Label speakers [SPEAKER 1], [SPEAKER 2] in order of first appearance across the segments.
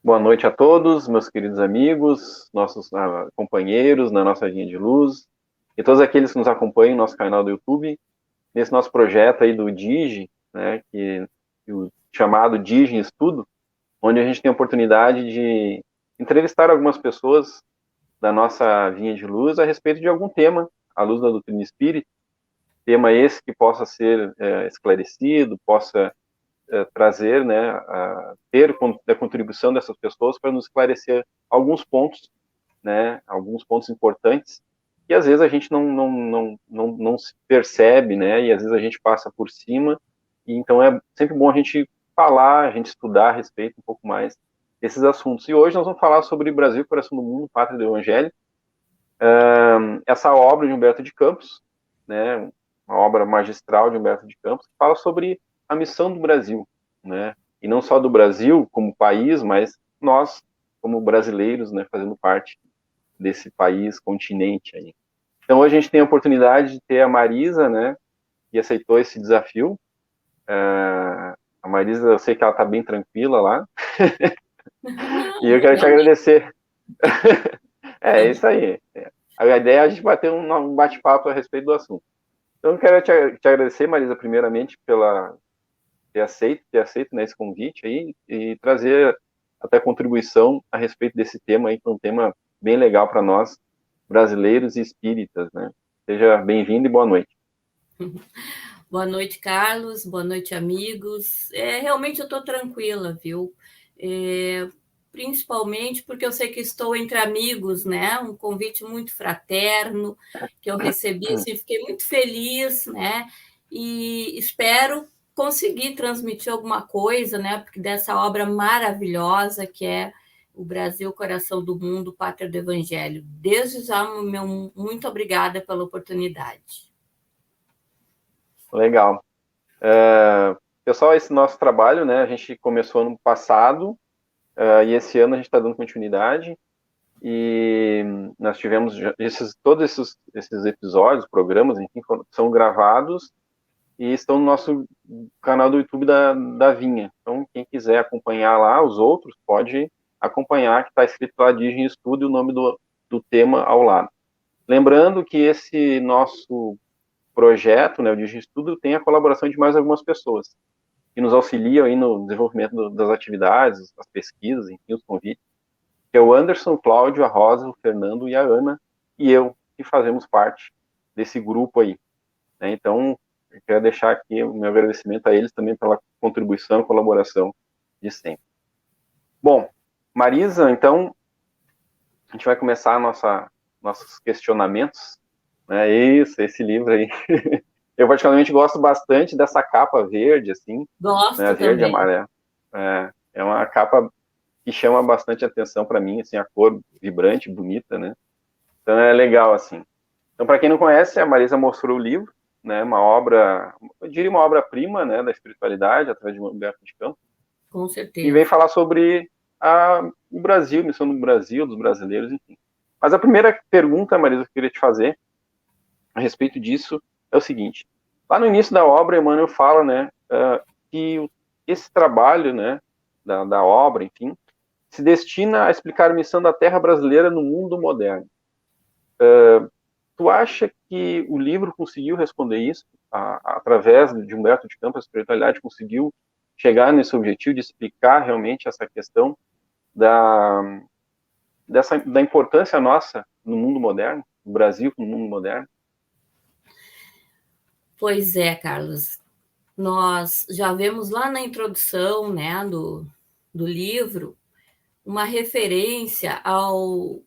[SPEAKER 1] Boa noite a todos, meus queridos amigos, nossos companheiros na nossa linha de luz e todos aqueles que nos acompanham no nosso canal do YouTube, nesse nosso projeto aí do Digi, né, o chamado Digi em Estudo, onde a gente tem a oportunidade de entrevistar algumas pessoas da nossa linha de luz a respeito de algum tema, à luz da doutrina espírita, tema esse que possa ser esclarecido, possa trazer, né, ter a contribuição dessas pessoas para nos esclarecer alguns pontos, né, alguns pontos importantes, que às vezes a gente não se percebe, né, e às vezes a gente passa por cima, e então é sempre bom a gente falar, a gente estudar a respeito um pouco mais desses assuntos. E hoje nós vamos falar sobre Brasil, Coração do Mundo, Pátria do Evangelho, essa obra de Humberto de Campos, né, uma obra magistral de Humberto de Campos, que fala sobre a missão do Brasil, né, e não só do Brasil como país, mas nós como brasileiros, né, fazendo parte desse país, continente aí. Então hoje a gente tem a oportunidade de ter a Marisa, né, que aceitou esse desafio. A Marisa, eu sei que ela está bem tranquila lá, e eu quero te
[SPEAKER 2] Realmente,
[SPEAKER 1] agradecer. É
[SPEAKER 2] estamos.
[SPEAKER 1] isso aí. A ideia é a gente bater um bate-papo a respeito do assunto. Então, eu quero te agradecer, Marisa, primeiramente, pela ter aceito, né, esse convite aí e trazer até contribuição a respeito desse tema aí, que é um tema bem legal para nós, brasileiros e espíritas, né? Seja bem-vindo e boa noite.
[SPEAKER 2] Boa noite, Carlos. Boa noite, amigos. Realmente eu estou tranquila, viu? É, Principalmente porque eu sei que estou entre amigos, né? Um convite muito fraterno que eu recebi, assim, fiquei muito feliz, né? E espero conseguir transmitir alguma coisa, né? Porque dessa obra maravilhosa que é o Brasil, Coração do Mundo, Pátria do Evangelho. Desde já, meu muito obrigada pela oportunidade.
[SPEAKER 1] Legal. Pessoal, esse nosso trabalho, né, a gente começou ano passado, e esse ano a gente está dando continuidade, e nós tivemos todos esses episódios, programas, enfim, são gravados e estão no nosso canal do YouTube da Vinha. Então, quem quiser acompanhar lá, os outros, pode acompanhar, que está escrito lá Digi Estudo e o nome do tema ao lado. Lembrando que esse nosso projeto, né, o Digi Estudo, tem a colaboração de mais algumas pessoas que nos auxiliam aí no desenvolvimento das atividades, as pesquisas, enfim, os convites, que é o Anderson, o Cláudio, a Rosa, o Fernando e a Ana, e eu, que fazemos parte desse grupo aí, né? Então, eu quero deixar aqui o meu agradecimento a eles também pela contribuição e colaboração de sempre. Bom, Marisa, então, a gente vai começar nossos questionamentos, né? Isso, esse livro aí. Eu particularmente gosto bastante dessa capa verde, assim, né?
[SPEAKER 2] Gosto
[SPEAKER 1] Verde e
[SPEAKER 2] também.
[SPEAKER 1] amarelo. É uma capa que chama bastante atenção para mim, assim, a cor vibrante, bonita, né? Então é legal, assim. Então, para quem não conhece, a Marisa mostrou o livro, né? Uma obra, eu diria uma obra-prima, né? Da espiritualidade, através de Humberto de Campos,
[SPEAKER 2] Com
[SPEAKER 1] e vem
[SPEAKER 2] certeza.
[SPEAKER 1] falar sobre o Brasil, missão do Brasil, dos brasileiros, enfim. Mas a primeira pergunta, Marisa, que eu queria te fazer a respeito disso é o seguinte: lá no início da obra, Emmanuel fala, né, que esse trabalho, né, da obra, enfim, se destina a explicar a missão da Terra brasileira no mundo moderno. Tu acha que o livro conseguiu responder isso através de Humberto de Campos? A espiritualidade conseguiu chegar nesse objetivo de explicar realmente essa questão da, da importância nossa no mundo moderno, no Brasil no mundo moderno?
[SPEAKER 2] Pois é, Carlos. Nós já vemos lá na introdução, né, do livro uma referência ao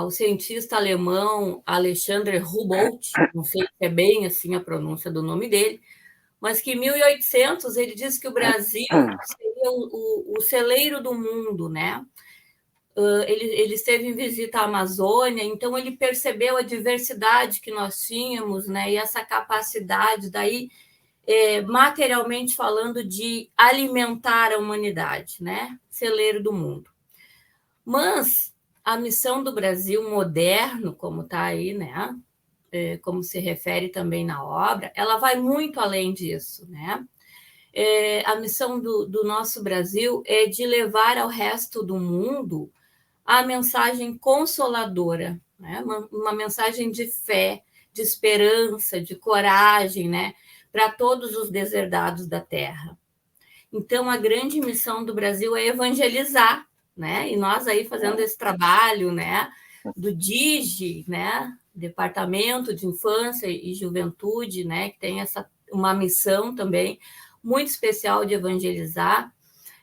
[SPEAKER 2] cientista alemão Alexander Humboldt, não sei se é bem assim a pronúncia do nome dele, mas que em 1800 ele disse que o Brasil seria o celeiro do mundo, né? Ele esteve em visita à Amazônia, então ele percebeu a diversidade que nós tínhamos, né? E essa capacidade daí, materialmente falando, de alimentar a humanidade, né? Celeiro do mundo. Mas a missão do Brasil moderno, como está aí, né? Como se refere também na obra, ela vai muito além disso, né? a missão do nosso Brasil é de levar ao resto do mundo a mensagem consoladora, né? Uma mensagem de fé, de esperança, de coragem, né? Para todos os deserdados da terra. Então, a grande missão do Brasil é evangelizar, né? E nós aí fazendo esse trabalho, né? Do DIGI, né? Departamento de Infância e Juventude, né? Que tem uma missão também muito especial de evangelizar.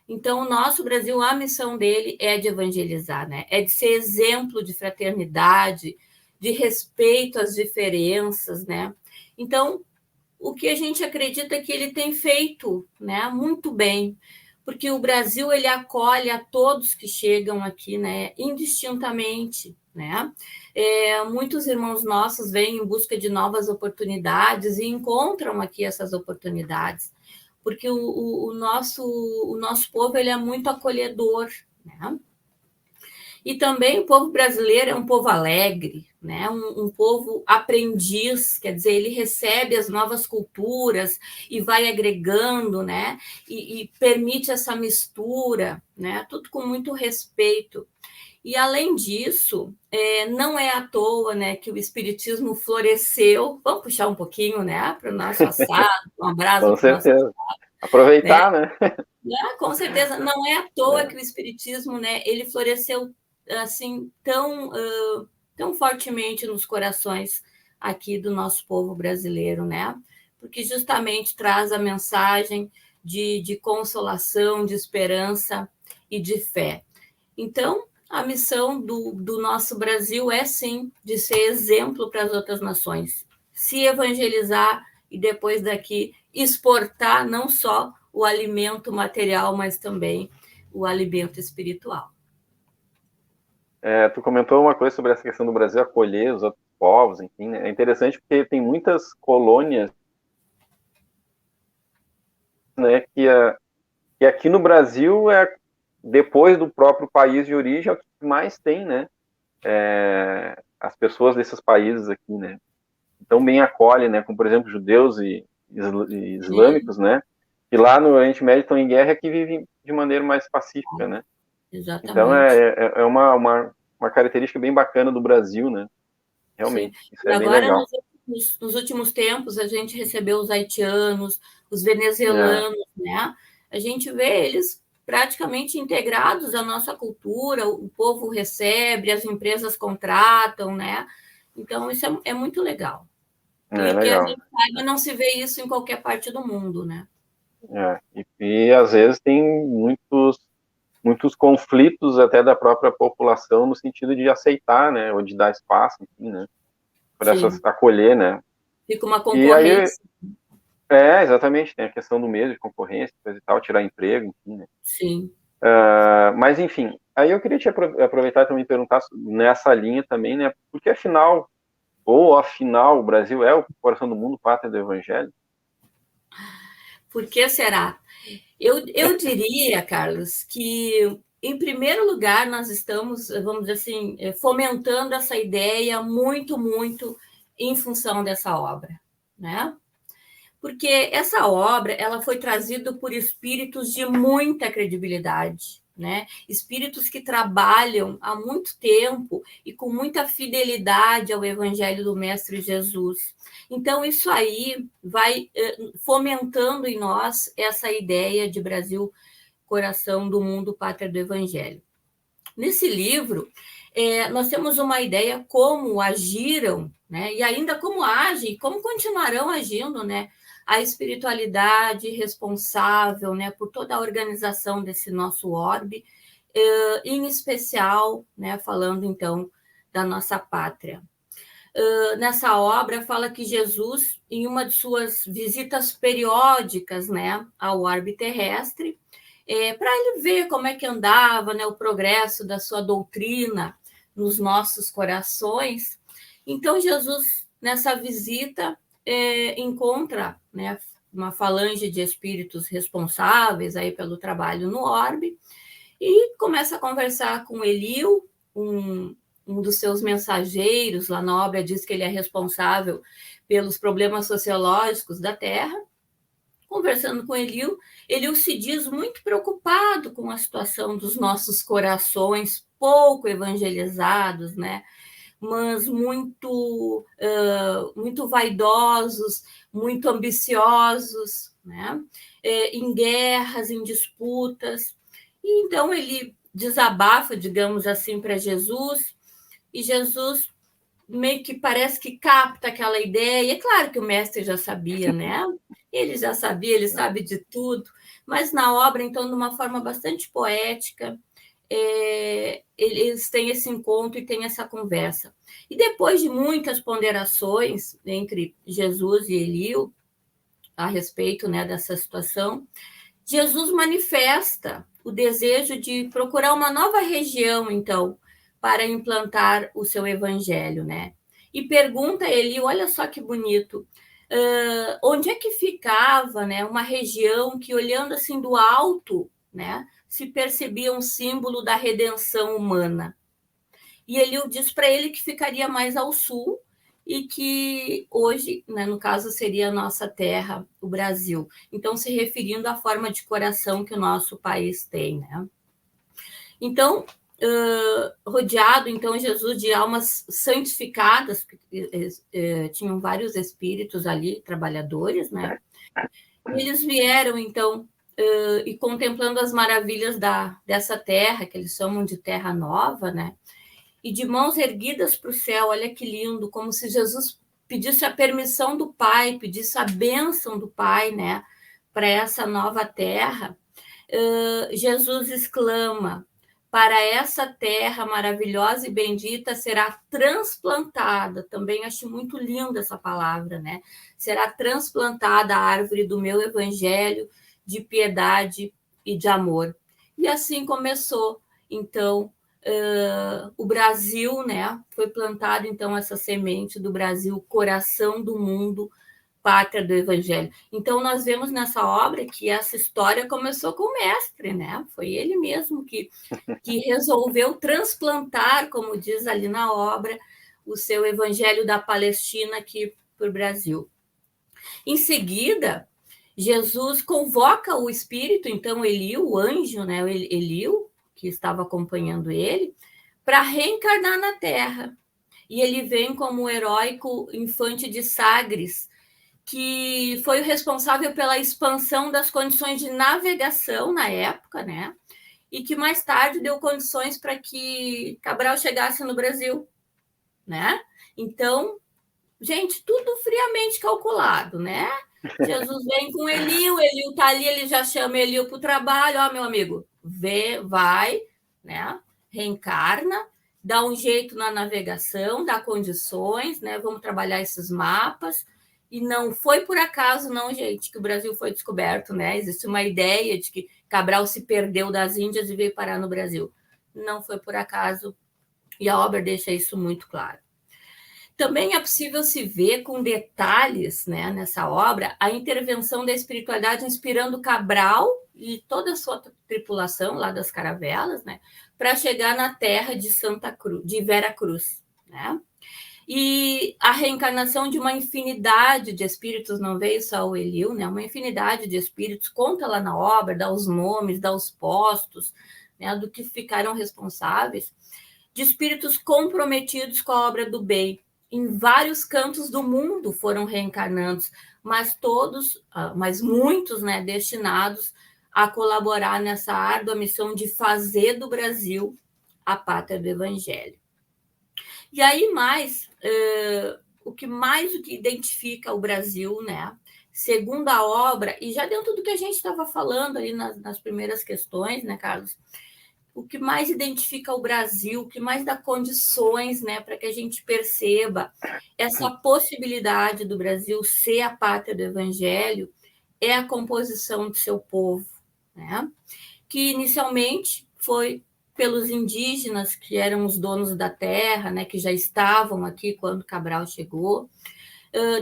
[SPEAKER 2] Então, o nosso Brasil, a missão dele é de evangelizar, né? É de ser exemplo de fraternidade, de respeito às diferenças, né? Então, o que a gente acredita é que ele tem feito, né, muito bem, porque o Brasil ele acolhe a todos que chegam aqui, né, indistintamente, né? Muitos irmãos nossos vêm em busca de novas oportunidades e encontram aqui essas oportunidades, porque o nosso povo ele é muito acolhedor, né? E também o povo brasileiro é um povo alegre, né? Um povo aprendiz, quer dizer, ele recebe as novas culturas e vai agregando, né? E permite essa mistura, né? Tudo com muito respeito. E, além disso, não é à toa, né, que o Espiritismo floresceu. Vamos puxar um pouquinho, né, para o nosso assado, um abraço
[SPEAKER 1] Com
[SPEAKER 2] para o nosso
[SPEAKER 1] certeza.
[SPEAKER 2] assado, né?
[SPEAKER 1] Aproveitar, né?
[SPEAKER 2] Com certeza, não é à toa
[SPEAKER 1] É.
[SPEAKER 2] que o espiritismo, né, ele floresceu assim tão fortemente nos corações aqui do nosso povo brasileiro, né? Porque justamente traz a mensagem de consolação, de esperança e de fé. Então, a missão do nosso Brasil é, sim, de ser exemplo para as outras nações, se evangelizar e depois daqui exportar não só o alimento material, mas também o alimento espiritual.
[SPEAKER 1] Tu comentou uma coisa sobre essa questão do Brasil acolher os outros povos, enfim, né? É interessante porque tem muitas colônias, né, que aqui no Brasil depois do próprio país de origem, é o que mais tem, né? As pessoas desses países aqui, né? Então bem acolhe, né? Como por exemplo judeus e islâmicos, né? Que lá no Oriente Médio estão em guerra e aqui vivem de maneira mais pacífica, né? Então
[SPEAKER 2] Exatamente.
[SPEAKER 1] é uma característica bem bacana do Brasil, né?
[SPEAKER 2] Sim.
[SPEAKER 1] Realmente, isso
[SPEAKER 2] E
[SPEAKER 1] é bem
[SPEAKER 2] agora,
[SPEAKER 1] legal.
[SPEAKER 2] nos últimos tempos, a gente recebeu os haitianos, os
[SPEAKER 1] É,
[SPEAKER 2] venezuelanos, né? A gente vê eles praticamente integrados à nossa cultura, o povo recebe, as empresas contratam, né? Então, isso é muito legal.
[SPEAKER 1] é
[SPEAKER 2] E que a
[SPEAKER 1] legal.
[SPEAKER 2] gente saiba, não se vê isso em qualquer parte do mundo, né?
[SPEAKER 1] E às vezes tem muitos conflitos até da própria população no sentido de aceitar, né? Ou de dar espaço, enfim, né? Para essas
[SPEAKER 2] Sim.
[SPEAKER 1] acolher, né?
[SPEAKER 2] Fica uma
[SPEAKER 1] E aí,
[SPEAKER 2] concorrência.
[SPEAKER 1] exatamente, tem a questão do medo de concorrência, coisa e tal, tirar emprego, enfim, né?
[SPEAKER 2] Sim.
[SPEAKER 1] Mas, enfim, aí eu queria te aproveitar e também perguntar nessa linha também, né? Porque afinal, o Brasil é o coração do mundo, pátria do evangelho?
[SPEAKER 2] Por que será? Eu diria, Carlos, que, em primeiro lugar, nós estamos, vamos dizer assim, fomentando essa ideia muito em função dessa obra, né? Porque essa obra ela foi trazida por espíritos de muita credibilidade, né? Espíritos que trabalham há muito tempo e com muita fidelidade ao Evangelho do Mestre Jesus. Então, isso aí vai fomentando em nós essa ideia de Brasil, coração do mundo, pátria do Evangelho. Nesse livro, nós temos uma ideia como agiram, né? E ainda como agem, como continuarão agindo, né? A espiritualidade responsável, né, por toda a organização desse nosso orbe, em especial, né, falando então da nossa pátria. Nessa obra fala que Jesus, em uma de suas visitas periódicas, né, ao orbe terrestre, para ele ver como é que andava, né, o progresso da sua doutrina nos nossos corações. Então, Jesus, nessa visita, encontra, né, uma falange de espíritos responsáveis aí pelo trabalho no orbe e começa a conversar com Eliu, um dos seus mensageiros. Lá na obra diz que ele é responsável pelos problemas sociológicos da Terra. conversando com Eliú se diz muito preocupado com a situação dos nossos corações pouco evangelizados, né? Mas muito vaidosos, muito ambiciosos, né? Em guerras, em disputas. E então ele desabafa, digamos assim, para Jesus, e Jesus meio que parece que capta aquela ideia. É claro que o mestre já sabia, né? Ele já sabia, ele sabe de tudo, mas na obra, então, de uma forma bastante poética, eles têm esse encontro e têm essa conversa. E depois de muitas ponderações entre Jesus e Eliú a respeito, né, dessa situação, Jesus manifesta o desejo de procurar uma nova região, então, para implantar o seu evangelho, né? E pergunta a Eliú, olha só que bonito, onde é que ficava, né, uma região que, olhando assim do alto, né, se percebia um símbolo da redenção humana. E Eliú diz para ele que ficaria mais ao sul e que hoje, né, no caso, seria a nossa terra, o Brasil. Então, se referindo à forma de coração que o nosso país tem, né? Então, rodeado, então, Jesus de almas santificadas, tinham vários espíritos ali, trabalhadores, né? E eles vieram, então, e contemplando as maravilhas dessa terra, que eles chamam de Terra Nova, né? E de mãos erguidas para o céu, olha que lindo, como se Jesus pedisse a permissão do Pai, pedisse a bênção do Pai, né, para essa nova terra. Jesus exclama: para essa terra maravilhosa e bendita será transplantada. Também acho muito linda essa palavra, né? Será transplantada a árvore do meu evangelho de piedade e de amor. E assim começou, então, o Brasil, né? Foi plantado, então, essa semente do Brasil, coração do mundo, pátria do Evangelho. Então, nós vemos nessa obra que essa história começou com o mestre, né? Foi ele mesmo que resolveu transplantar, como diz ali na obra, o seu Evangelho da Palestina aqui para o Brasil. Em seguida, Jesus convoca o espírito, então, Eliú, o anjo, né? Eliú, que estava acompanhando ele, para reencarnar na Terra. E ele vem como o heróico infante de Sagres, que foi o responsável pela expansão das condições de navegação na época, né? E que mais tarde deu condições para que Cabral chegasse no Brasil, né? Então, gente, tudo friamente calculado, né? Jesus vem com Eliú está ali, ele já chama Eliú para o trabalho, ó, meu amigo, vai, né? Reencarna, dá um jeito na navegação, dá condições, né? Vamos trabalhar esses mapas. E não foi por acaso, não, gente, que o Brasil foi descoberto, né? Existe uma ideia de que Cabral se perdeu das Índias e veio parar no Brasil. Não foi por acaso, e a obra deixa isso muito claro. Também é possível se ver com detalhes, né, nessa obra, a intervenção da espiritualidade inspirando Cabral e toda a sua tripulação lá das caravelas, né, para chegar na terra de Santa Cruz, de Vera Cruz, né? E a reencarnação de uma infinidade de espíritos, não veio só o Eliú, né? Uma infinidade de espíritos, conta lá na obra, dá os nomes, dá os postos, né, do que ficaram responsáveis, de espíritos comprometidos com a obra do bem. Em vários cantos do mundo foram reencarnando, mas muitos, né, destinados a colaborar nessa árdua missão de fazer do Brasil a pátria do Evangelho. E aí o que identifica o Brasil, né, segundo a obra, e já dentro do que a gente estava falando ali nas primeiras questões, né, Carlos, o que mais identifica o Brasil, o que mais dá condições, né, para que a gente perceba essa possibilidade do Brasil ser a pátria do Evangelho, é a composição do seu povo, né, que inicialmente foi pelos indígenas, que eram os donos da terra, né, que já estavam aqui quando Cabral chegou,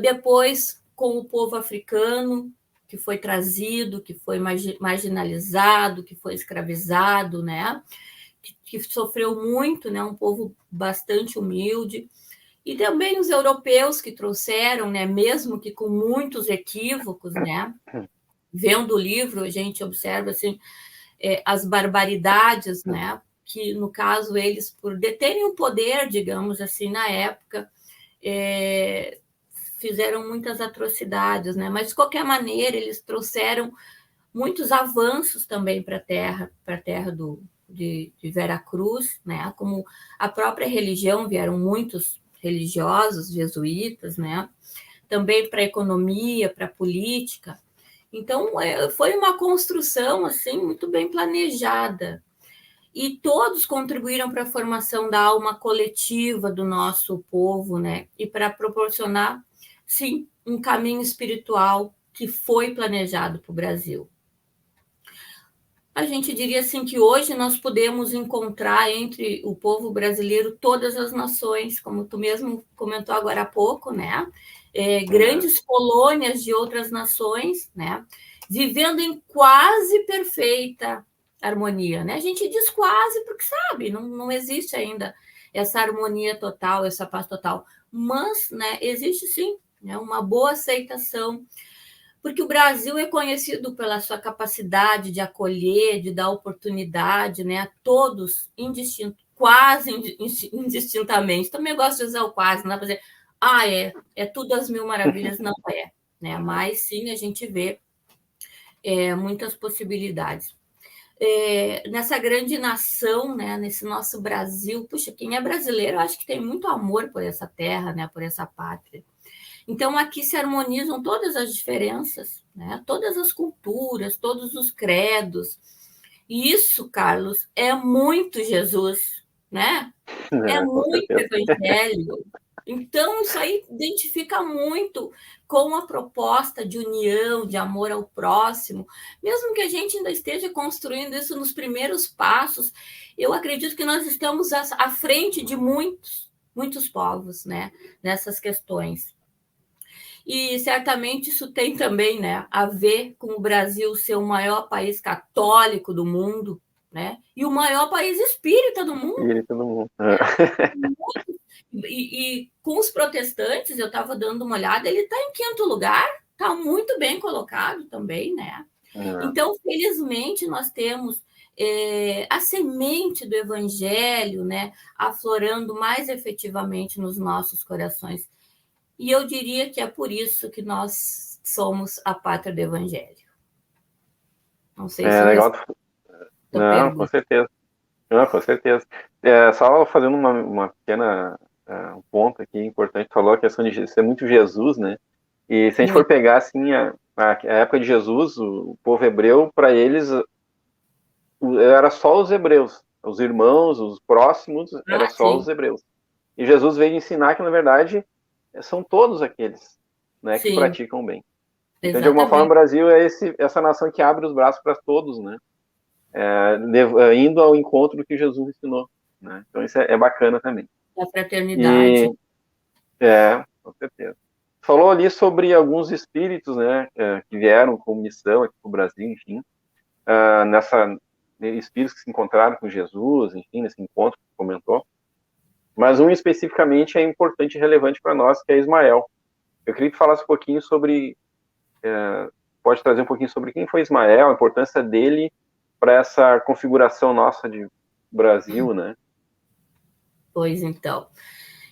[SPEAKER 2] depois com o povo africano, que foi trazido, que foi marginalizado, que foi escravizado, né? Que sofreu muito, né? Um povo bastante humilde. E também os europeus que trouxeram, né? Mesmo que com muitos equívocos, né? vendo o livro, a gente observa assim, as barbaridades, né? Que, no caso, eles, por deterem o poder, digamos assim, na época, fizeram muitas atrocidades, né? Mas, de qualquer maneira, eles trouxeram muitos avanços também para a terra de Veracruz, né? Como a própria religião, vieram muitos religiosos, jesuítas, né? Também para a economia, para a política. Então, foi uma construção assim muito bem planejada. E todos contribuíram para a formação da alma coletiva do nosso povo, né? E para proporcionar, sim, um caminho espiritual que foi planejado para o Brasil. A gente diria assim que hoje nós podemos encontrar entre o povo brasileiro todas as nações, como tu mesmo comentou agora há pouco, né? Grandes colônias de outras nações, né? Vivendo em quase perfeita harmonia, né? A gente diz quase porque sabe, não existe ainda essa harmonia total, essa paz total, mas, né, existe sim, né, uma boa aceitação, porque o Brasil é conhecido pela sua capacidade de acolher, de dar oportunidade, né, a todos, quase indistintamente. Também gosto de usar o quase, não dá para dizer, é tudo às mil maravilhas, não é, né? Mas sim, a gente vê muitas possibilidades. Nessa grande nação, né, nesse nosso Brasil, puxa, quem é brasileiro, eu acho que tem muito amor por essa terra, né, por essa pátria. Então, aqui se harmonizam todas as diferenças, né? Todas as culturas, todos os credos. E isso, Carlos, é muito Jesus, né? É
[SPEAKER 1] Com
[SPEAKER 2] muito
[SPEAKER 1] certeza.
[SPEAKER 2] Evangelho. Então, isso aí identifica muito com a proposta de união, de amor ao próximo. Mesmo que a gente ainda esteja construindo isso nos primeiros passos, eu acredito que nós estamos à frente de muitos povos, né? Nessas questões. E certamente isso tem também, né, a ver com o Brasil ser o maior país católico do mundo, né, e o maior país espírita do mundo.
[SPEAKER 1] E todo mundo.
[SPEAKER 2] E com os protestantes, eu estava dando uma olhada, ele está em quinto lugar, está muito bem colocado também, né? Então, felizmente, nós temos a semente do evangelho, né, aflorando mais efetivamente nos nossos corações. E eu diria que é por isso que nós somos a pátria do Evangelho. Não sei se eu
[SPEAKER 1] Legal.
[SPEAKER 2] respondo a
[SPEAKER 1] Não, com
[SPEAKER 2] pergunta.
[SPEAKER 1] certeza. Não, com certeza. Só fazendo uma pequena um ponto aqui importante, falou a questão de ser muito Jesus, né? E se a gente for
[SPEAKER 2] Muito.
[SPEAKER 1] pegar assim a época de Jesus, o povo hebreu, para eles era só os hebreus, os irmãos, os próximos, era só
[SPEAKER 2] Sim,
[SPEAKER 1] os hebreus. E Jesus veio ensinar que na verdade são todos aqueles, né, que
[SPEAKER 2] sim,
[SPEAKER 1] praticam bem. Então, de alguma forma, o
[SPEAKER 2] exatamente.
[SPEAKER 1] Brasil é essa nação que abre os braços para todos, né? Indo ao encontro do que Jesus ensinou, né? Então, isso é bacana também.
[SPEAKER 2] A fraternidade.
[SPEAKER 1] E, com certeza. Falou ali sobre alguns espíritos, né, que vieram com missão aqui para o Brasil, enfim, espíritos que se encontraram com Jesus, enfim, nesse encontro que comentou. Mas um especificamente é importante e relevante para nós, que é Ismael. Eu queria que falasse um pouquinho sobre, pode trazer um pouquinho sobre quem foi Ismael, a importância dele para essa configuração nossa de Brasil, né?
[SPEAKER 2] Pois então.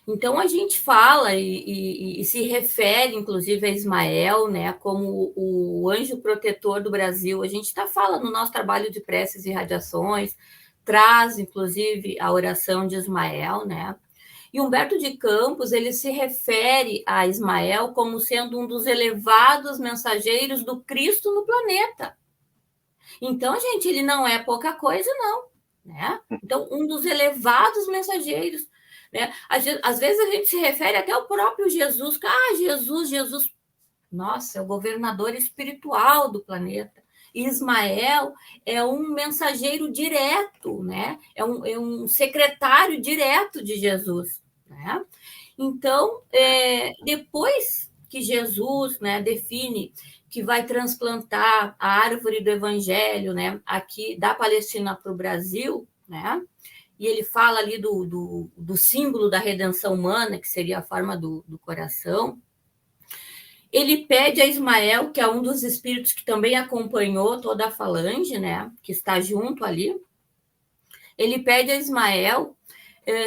[SPEAKER 2] Então a gente fala e se refere, inclusive, a Ismael, né, como o anjo protetor do Brasil. A gente fala no nosso trabalho de preces e radiações, traz, inclusive, a oração de Ismael, né? E Humberto de Campos, ele se refere a Ismael como sendo um dos elevados mensageiros do Cristo no planeta. Então, gente, ele não é pouca coisa, não, né? Então, um dos elevados mensageiros, né? Às vezes a gente se refere até ao próprio Jesus, Jesus, nossa, é o governador espiritual do planeta. Ismael é um mensageiro direto, né? É um secretário direto de Jesus, né? Então, depois que Jesus, né, define que vai transplantar a árvore do Evangelho, né, aqui da Palestina para o Brasil, né? E ele fala ali do símbolo da redenção humana, que seria a forma do coração. Ele pede a Ismael, que é um dos espíritos que também acompanhou toda a falange, né, que está junto ali, ele pede a Ismael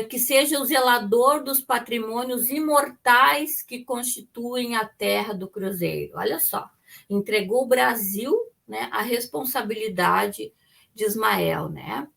[SPEAKER 2] que seja o zelador dos patrimônios imortais que constituem a terra do cruzeiro. Olha só, entregou o Brasil, né, a responsabilidade de Ismael, né?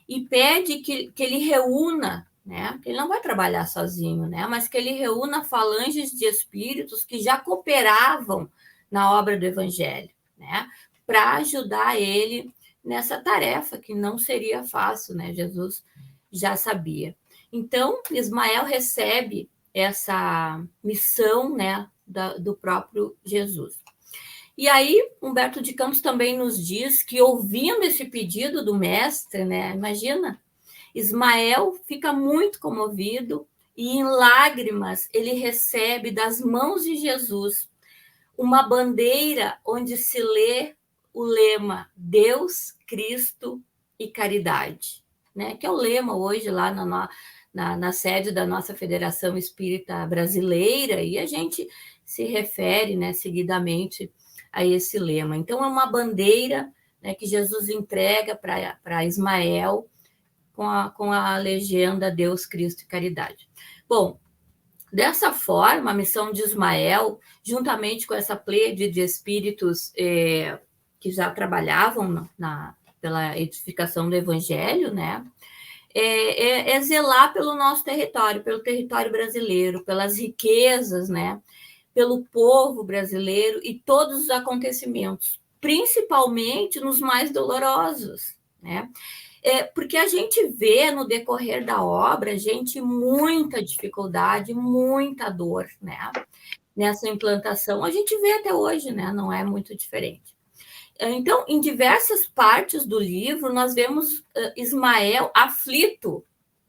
[SPEAKER 2] E pede que ele reúna, né? Que ele não vai trabalhar sozinho, né? Mas que ele reúna falanges de espíritos que já cooperavam na obra do Evangelho, né? Para ajudar ele nessa tarefa que não seria fácil, né? Jesus já sabia. Então, Ismael recebe essa missão, né, do próprio Jesus. E aí, Humberto de Campos também nos diz que, ouvindo esse pedido do mestre, né, imagina, Ismael fica muito comovido e, em lágrimas, ele recebe das mãos de Jesus uma bandeira onde se lê o lema Deus, Cristo e Caridade, né? Que é o lema hoje lá na sede da nossa Federação Espírita Brasileira, e a gente se refere, né, seguidamente a esse lema. Então, é uma bandeira, né, que Jesus entrega para Ismael com a legenda Deus, Cristo e Caridade. Bom, dessa forma, a missão de Ismael, juntamente com essa pleiade de espíritos que já trabalhavam pela edificação do Evangelho, né, é zelar pelo nosso território, pelo território brasileiro, pelas riquezas, né, pelo povo brasileiro e todos os acontecimentos, principalmente nos mais dolorosos, né? Porque a gente vê no decorrer da obra, gente, muita dificuldade, muita dor, né? Nessa implantação, a gente vê até hoje, né? Não é muito diferente. Então, em diversas partes do livro, nós vemos Ismael aflito,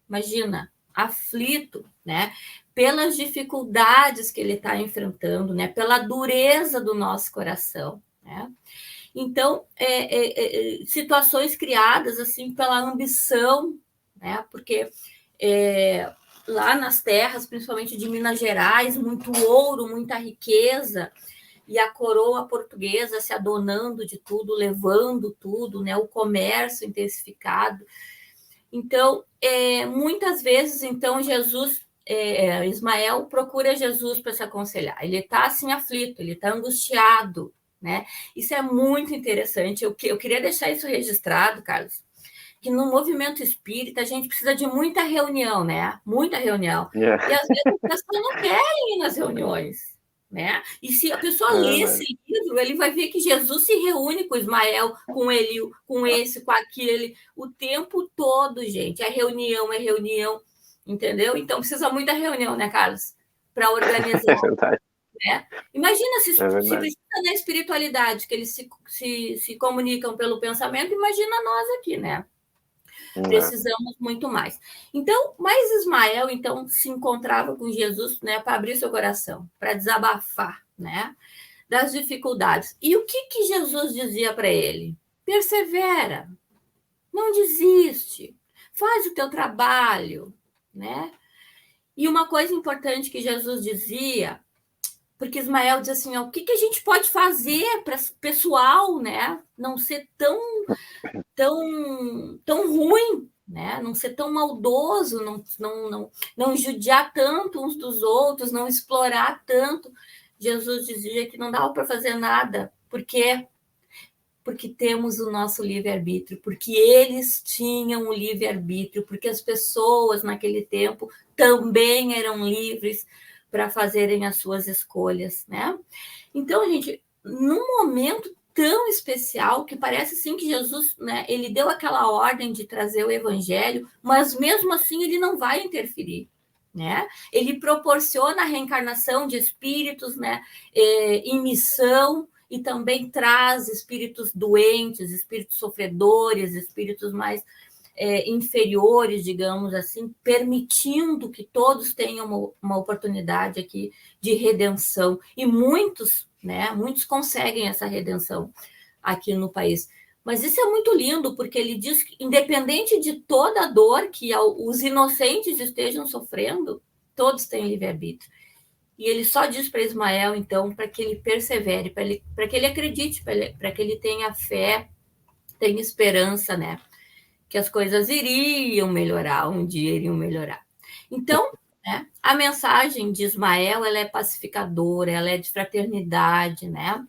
[SPEAKER 2] imagina, aflito, né? Pelas dificuldades que ele está enfrentando, né? Pela dureza do nosso coração, né? Então, situações criadas assim pela ambição, né? Porque lá nas terras, principalmente de Minas Gerais, muito ouro, muita riqueza, e a coroa portuguesa se adonando de tudo, levando tudo, né? O comércio intensificado. Então, muitas vezes, então, Ismael procura Jesus para se aconselhar. Ele está assim aflito, ele está angustiado, né? Isso é muito interessante. Eu queria deixar isso registrado, Carlos, que no movimento espírita a gente precisa de muita reunião, né? Muita reunião.
[SPEAKER 1] Yeah.
[SPEAKER 2] E às vezes as pessoas não querem ir nas reuniões, né? E se a pessoa lê esse livro, ele vai ver que Jesus se reúne com Ismael, com ele, com esse, com aquele, o tempo todo, gente. É reunião, entendeu? Então precisa muita reunião, né, Carlos? Para organizar.
[SPEAKER 1] É verdade.
[SPEAKER 2] Né? Imagina se precisa da espiritualidade, que eles se comunicam pelo pensamento, imagina nós aqui, né? Precisamos muito mais. Então, mas Ismael, então, se encontrava com Jesus, né, para abrir seu coração, para desabafar, né, das dificuldades. E o que Jesus dizia para ele? Persevera, não desiste, faz o teu trabalho, né? E uma coisa importante que Jesus dizia, porque Ismael diz assim, ó, o que a gente pode fazer para pessoal, né, não ser tão ruim, né? Não ser tão maldoso, não judiar tanto uns dos outros, não explorar tanto. Jesus dizia que não dava para fazer nada, porque temos o nosso livre-arbítrio, porque eles tinham o livre-arbítrio, porque as pessoas naquele tempo também eram livres para fazerem as suas escolhas, né? Então, gente, num momento tão especial que parece assim que Jesus, né, ele deu aquela ordem de trazer o evangelho, mas mesmo assim ele não vai interferir, né? Ele proporciona a reencarnação de espíritos, né, em missão, e também traz espíritos doentes, espíritos sofredores, espíritos mais inferiores, digamos assim, permitindo que todos tenham uma oportunidade aqui de redenção. E muitos, né, muitos conseguem essa redenção aqui no país. Mas isso é muito lindo, porque ele diz que, independente de toda a dor que os inocentes estejam sofrendo, todos têm livre-arbítrio. e ele só diz para Ismael, então, para que ele persevere, para que ele acredite, para que ele tenha fé, tenha esperança, né? Que as coisas iriam melhorar, um dia iriam melhorar. Então, né, a mensagem de Ismael, ela é pacificadora, ela é de fraternidade, né?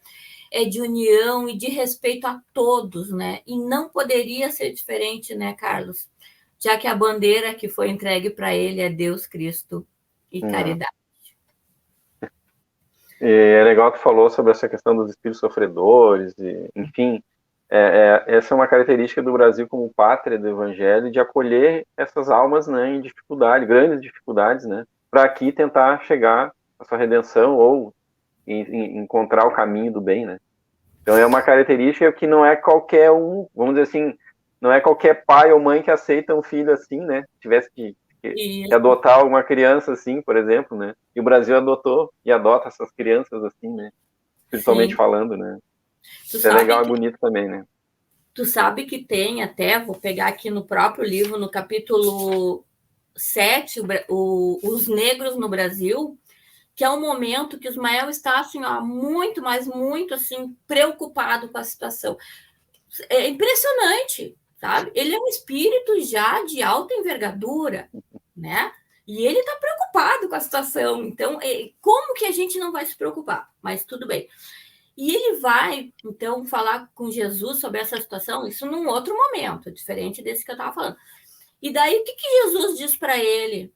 [SPEAKER 2] É de união e de respeito a todos, né? E não poderia ser diferente, né, Carlos? Já que a bandeira que foi entregue para ele é Deus, Cristo e
[SPEAKER 1] Não.
[SPEAKER 2] caridade.
[SPEAKER 1] E é legal que falou sobre essa questão dos espíritos sofredores, e, enfim, essa é uma característica do Brasil como pátria do Evangelho, de acolher essas almas, né, em dificuldade, grandes dificuldades, né, para aqui tentar chegar à sua redenção ou encontrar o caminho do bem, né. Então é uma característica que não é qualquer um, vamos dizer assim, não é qualquer pai ou mãe que aceita um filho assim, né, tivesse que
[SPEAKER 2] E,
[SPEAKER 1] adotar uma criança assim, por exemplo, né? E o Brasil adotou e adota essas crianças assim, né? Espiritualmente
[SPEAKER 2] sim,
[SPEAKER 1] falando, né?
[SPEAKER 2] tu
[SPEAKER 1] Isso é
[SPEAKER 2] sabe
[SPEAKER 1] legal e
[SPEAKER 2] que
[SPEAKER 1] bonito também, né?
[SPEAKER 2] tu sabe que tem até, vou pegar aqui no próprio livro, no capítulo 7, os negros no Brasil, que é um momento que Ismael está assim, ó, muito, mas muito assim, preocupado com a situação. É impressionante, sabe? Ele é um espírito já de alta envergadura, né? E ele está preocupado com a situação. Então, como que a gente não vai se preocupar? Mas tudo bem. E ele vai, então, falar com Jesus sobre essa situação, isso num outro momento, diferente desse que eu estava falando. E daí, o que, que Jesus diz para ele?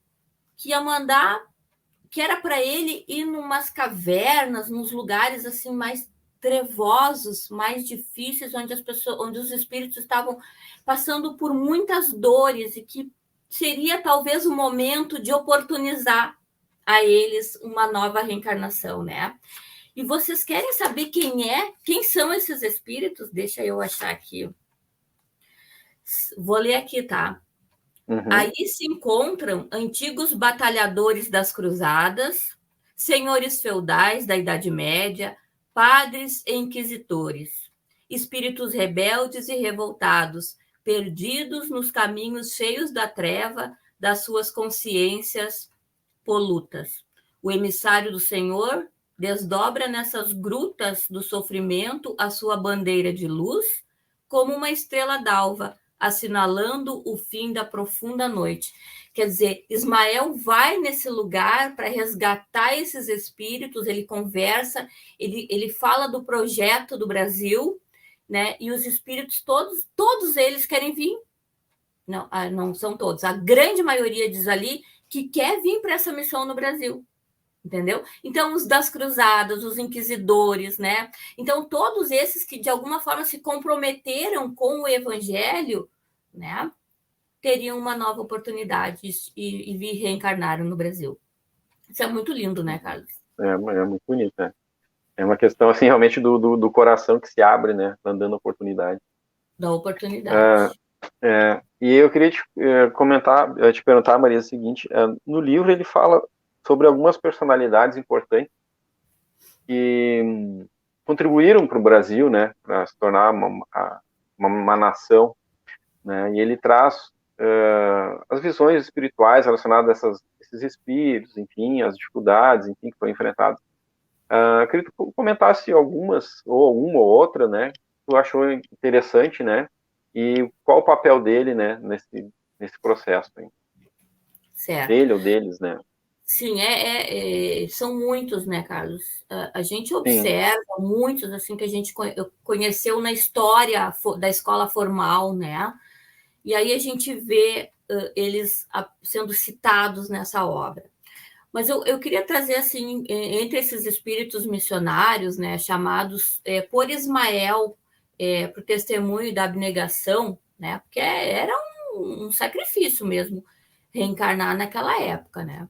[SPEAKER 2] Que ia mandar, que era para ele ir numas cavernas, nos lugares assim mais trevosos, mais difíceis, onde as pessoas, onde os espíritos estavam passando por muitas dores e que seria talvez o momento de oportunizar a eles uma nova reencarnação, né? E vocês querem saber quem são esses espíritos? Deixa eu achar aqui. Vou ler aqui, tá?
[SPEAKER 1] Uhum.
[SPEAKER 2] Aí se encontram antigos batalhadores das cruzadas, senhores feudais da Idade Média, padres e inquisitores, espíritos rebeldes e revoltados, perdidos nos caminhos cheios da treva das suas consciências polutas. O emissário do Senhor desdobra nessas grutas do sofrimento a sua bandeira de luz, como uma estrela d'alva, assinalando o fim da profunda noite. Quer dizer, Ismael vai nesse lugar para resgatar esses espíritos, ele conversa, ele fala do projeto do Brasil, né? E os espíritos todos eles querem vir. Não, não são todos. A grande maioria diz ali que quer vir para essa missão no Brasil, entendeu? Então, os das cruzadas, os inquisidores, né? Então, todos esses que de alguma forma se comprometeram com o evangelho, né? Teriam uma nova oportunidade e vir reencarnaram no Brasil. Isso é muito lindo, né, Carlos?
[SPEAKER 1] É muito bonito, né? É uma questão, assim, realmente do coração que se abre, né? Dando oportunidade.
[SPEAKER 2] Da
[SPEAKER 1] Ah,
[SPEAKER 2] oportunidade.
[SPEAKER 1] e eu queria comentar, te perguntar, Maria, o seguinte: no livro ele fala sobre algumas personalidades importantes que contribuíram para o Brasil, né? Para se tornar uma nação, né? E ele traz as visões espirituais relacionadas a esses espíritos, enfim, as dificuldades, enfim, que foram enfrentadas. Eu queria que tu comentasse algumas, ou uma ou outra, né, que tu achou interessante, né, e qual o papel dele, né, nesse processo, hein?
[SPEAKER 2] Certo.
[SPEAKER 1] Dele ou deles, né?
[SPEAKER 2] Sim, são muitos, né, Carlos? A gente
[SPEAKER 1] Sim.
[SPEAKER 2] observa muitos assim que a gente conheceu na história da escola formal, né? E aí a gente vê eles sendo citados nessa obra. Mas eu queria trazer assim, entre esses espíritos missionários, né, chamados por Ismael para o testemunho da abnegação, né? Porque era um sacrifício mesmo reencarnar naquela época, né?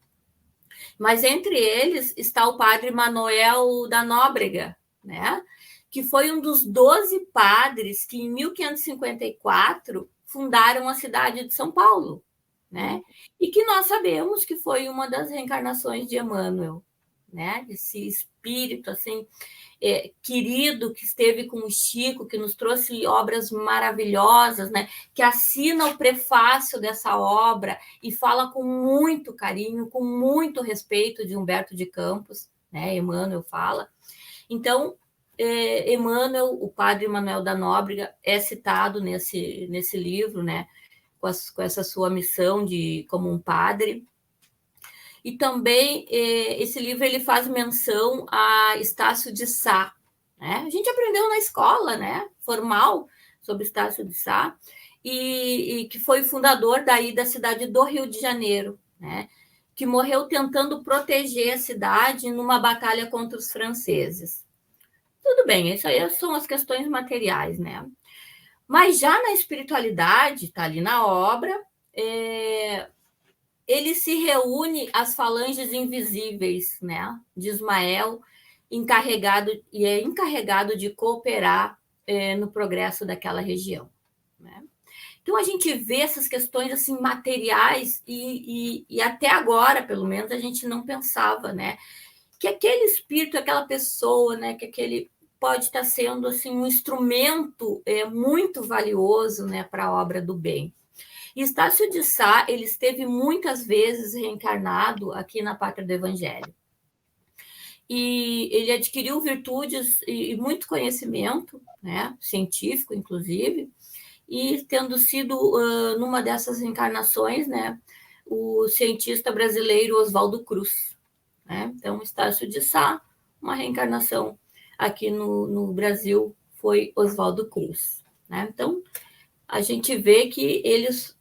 [SPEAKER 2] Mas entre eles está o padre Manuel da Nóbrega, né? Que foi um dos 12 padres que, em 1554, fundaram a cidade de São Paulo, né? E que nós sabemos que foi uma das reencarnações de Emmanuel, né? Esse espírito assim querido que esteve com o Chico, que nos trouxe obras maravilhosas, né? Que assina o prefácio dessa obra e fala com muito carinho, com muito respeito de Humberto de Campos, né? Emmanuel fala. Então, Emmanuel, o padre Manuel da Nóbrega, é citado nesse livro, né? Com essa sua missão como um padre. E também esse livro ele faz menção a Estácio de Sá. Né? A gente aprendeu na escola, né, formal, sobre Estácio de Sá, e que foi fundador daí da cidade do Rio de Janeiro, né, que morreu tentando proteger a cidade numa batalha contra os franceses. Tudo bem, isso aí são as questões materiais, né? Mas já na espiritualidade, está ali na obra, ele se reúne às falanges invisíveis, né, de Ismael, encarregado de cooperar no progresso daquela região. Né? Então a gente vê essas questões assim materiais e até agora, pelo menos, a gente não pensava, né, que aquele espírito, aquela pessoa, né, que aquele pode estar sendo assim um instrumento muito valioso, né, para a obra do bem. E Estácio de Sá, ele esteve muitas vezes reencarnado aqui na Pátria do Evangelho. E ele adquiriu virtudes e muito conhecimento, né, científico, inclusive, e tendo sido, numa dessas reencarnações, né, o cientista brasileiro Oswaldo Cruz. Né? Então, Estácio de Sá, uma reencarnação aqui no Brasil, foi Oswaldo Cruz. Né? Então, a gente vê que eles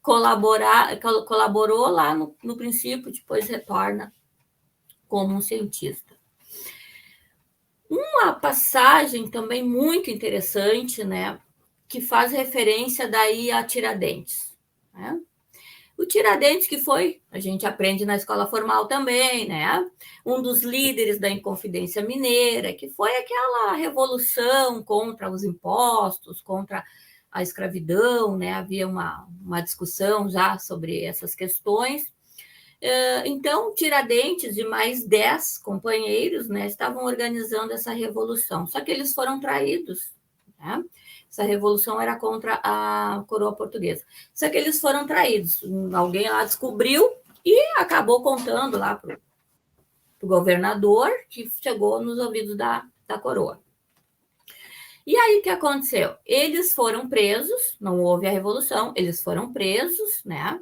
[SPEAKER 2] colaborou lá no princípio, depois retorna como um cientista. Uma passagem também muito interessante, né, que faz referência daí a Tiradentes. Né? O Tiradentes, que foi, a gente aprende na escola formal também, né? Um dos líderes da Inconfidência Mineira, que foi aquela revolução contra os impostos, contra a escravidão, né? Havia uma discussão já sobre essas questões. Então, Tiradentes e mais 10 companheiros, né, estavam organizando essa revolução, só que eles foram traídos. Né? Essa revolução era contra a coroa portuguesa. Só que eles foram traídos. Alguém lá descobriu e acabou contando lá para o governador, que chegou nos ouvidos da coroa. E aí, o que aconteceu? Eles foram presos, não houve a revolução, eles foram presos, né?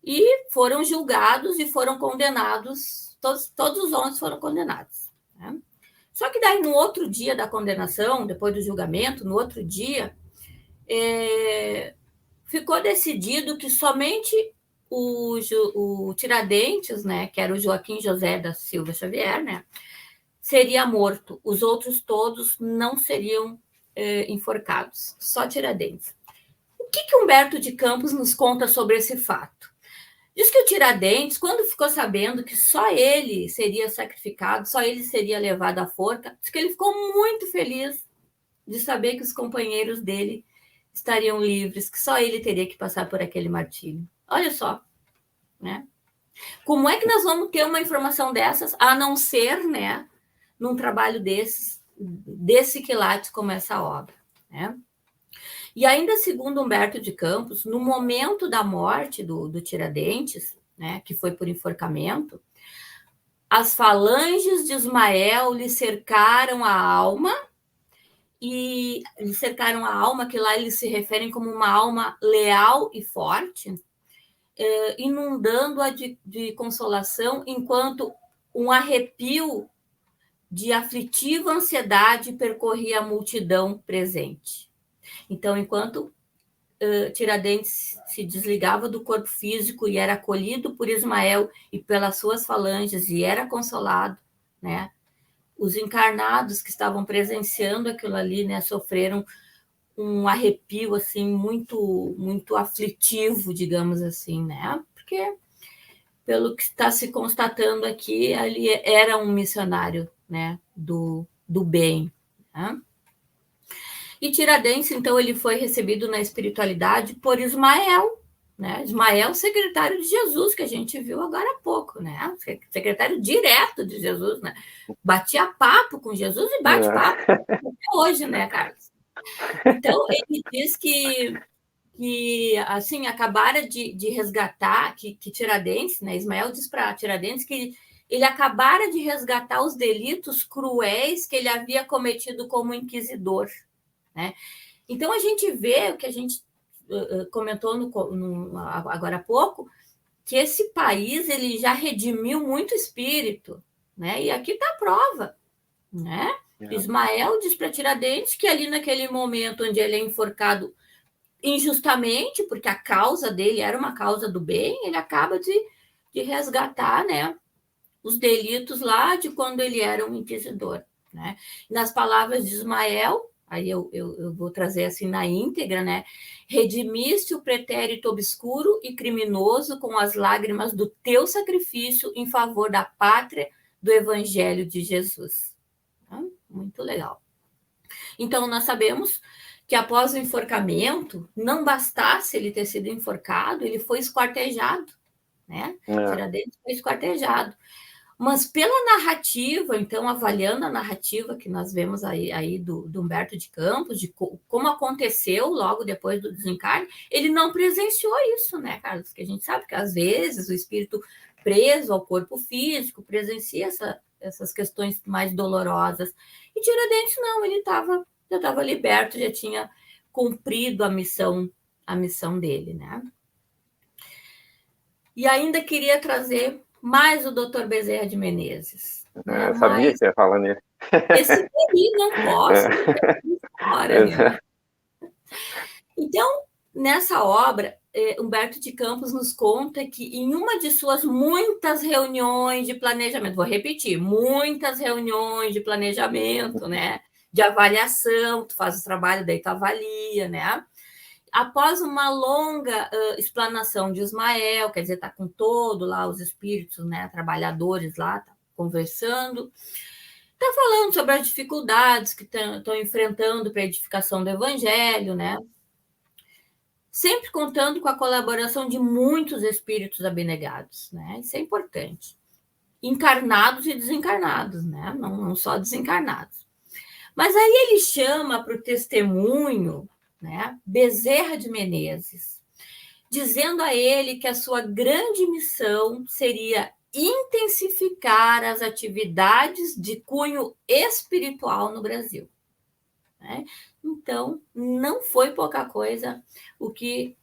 [SPEAKER 2] E foram julgados e foram condenados, todos os 11 foram condenados. Né? Só que daí, no outro dia da condenação, depois do julgamento, no outro dia, ficou decidido que somente o Tiradentes, né, que era o Joaquim José da Silva Xavier, né, seria morto. Os outros todos não seriam enforcados, só Tiradentes. O que Humberto de Campos nos conta sobre esse fato? Diz que o Tiradentes, quando ficou sabendo que só ele seria sacrificado, só ele seria levado à forca, diz que ele ficou muito feliz de saber que os companheiros dele estariam livres, que só ele teria que passar por aquele martírio. Olha só, né? Como é que nós vamos ter uma informação dessas, a não ser, né, num trabalho desse quilate como essa obra, né? E ainda segundo Humberto de Campos, no momento da morte do Tiradentes, né, que foi por enforcamento, as falanges de Ismael lhe cercaram a alma, e lhe cercaram a alma, que lá eles se referem como uma alma leal e forte, inundando-a de consolação, enquanto um arrepio de aflitiva ansiedade percorria a multidão presente. Então, enquanto Tiradentes se desligava do corpo físico e era acolhido por Ismael e pelas suas falanges e era consolado, né? Os encarnados que estavam presenciando aquilo ali, né, sofreram um arrepio assim muito muito aflitivo, digamos assim, né? Porque pelo que está se constatando aqui, ele era um missionário, né, do bem, né? E Tiradentes, então, ele foi recebido na espiritualidade por Ismael, né? Ismael, secretário de Jesus, que a gente viu agora há pouco, né? Secretário direto de Jesus, né? Batia papo com Jesus e bate papo até hoje, né, Carlos? Então, ele diz que assim, acabara de resgatar, que Tiradentes, né? Ismael diz para Tiradentes que ele acabara de resgatar os delitos cruéis que ele havia cometido como inquisidor, né? Então, a gente vê o que a gente comentou agora há pouco, que esse país ele já redimiu muito espírito, né? E aqui está a prova, né? Ismael diz para Tiradentes que ali naquele momento onde ele é enforcado injustamente, porque a causa dele era uma causa do bem, ele acaba de resgatar, né, os delitos lá de quando ele era um inquisidor, né? Nas palavras de Ismael, aí eu vou trazer assim na íntegra, né? Redimiste o pretérito obscuro e criminoso com as lágrimas do teu sacrifício em favor da pátria do Evangelho de Jesus. Muito legal. Então, nós sabemos que após o enforcamento, não bastasse ele ter sido enforcado, ele foi esquartejado, né? Tiradentes foi esquartejado. Mas pela narrativa, então, avaliando a narrativa que nós vemos aí do Humberto de Campos, de como aconteceu logo depois do desencarne, ele não presenciou isso, né, Carlos? Que a gente sabe que, às vezes, o espírito preso ao corpo físico presencia essas questões mais dolorosas. E Tiradentes, não, ele já estava liberto, já tinha cumprido a missão dele, né? E ainda queria trazer mais o Dr. Bezerra de Menezes. Né?
[SPEAKER 1] Eu sabia que ia falar nele.
[SPEAKER 2] Esse aí não posso fora, né? Então, nessa obra, Humberto de Campos nos conta que em uma de suas muitas reuniões de planejamento, vou repetir, muitas reuniões de planejamento, né? De avaliação, tu faz o trabalho, daí tu avalia, né? Após uma longa explanação de Ismael, quer dizer, está com todo lá os espíritos, né, trabalhadores lá, tá conversando, está falando sobre as dificuldades que estão enfrentando para a edificação do evangelho, né? Sempre contando com a colaboração de muitos espíritos abnegados, né? Isso é importante. Encarnados e desencarnados, né? Não só desencarnados. Mas aí ele chama para o testemunho, né, Bezerra de Menezes, dizendo a ele que a sua grande missão seria intensificar as atividades de cunho espiritual no Brasil. Né? Então, não foi pouca coisa o que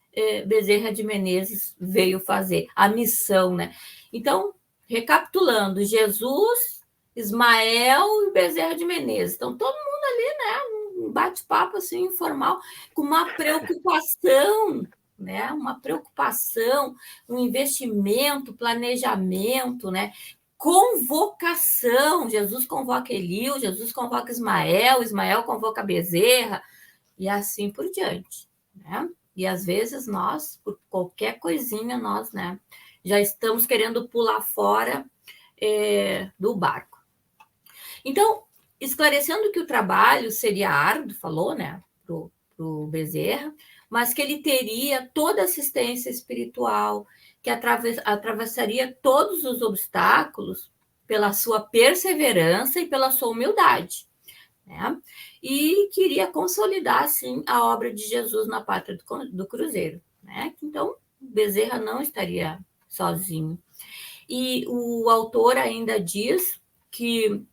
[SPEAKER 2] Bezerra de Menezes veio fazer, a missão. Né? Então, recapitulando, Jesus, Ismael e Bezerra de Menezes. Então, todo mundo ali, né, um bate-papo assim, informal, com uma preocupação, né, uma preocupação, um investimento, planejamento, né, convocação. Jesus convoca Eliu, Jesus convoca Ismael, Ismael convoca Bezerra, e assim por diante. Né? E às vezes nós, por qualquer coisinha, nós, né, já estamos querendo pular fora do barco. Então, esclarecendo que o trabalho seria árduo, falou, né, pro Bezerra, mas que ele teria toda a assistência espiritual, que atravessaria todos os obstáculos pela sua perseverança e pela sua humildade. Né? E queria consolidar, assim, a obra de Jesus na pátria do Cruzeiro. Né? Então, Bezerra não estaria sozinho. E o autor ainda diz que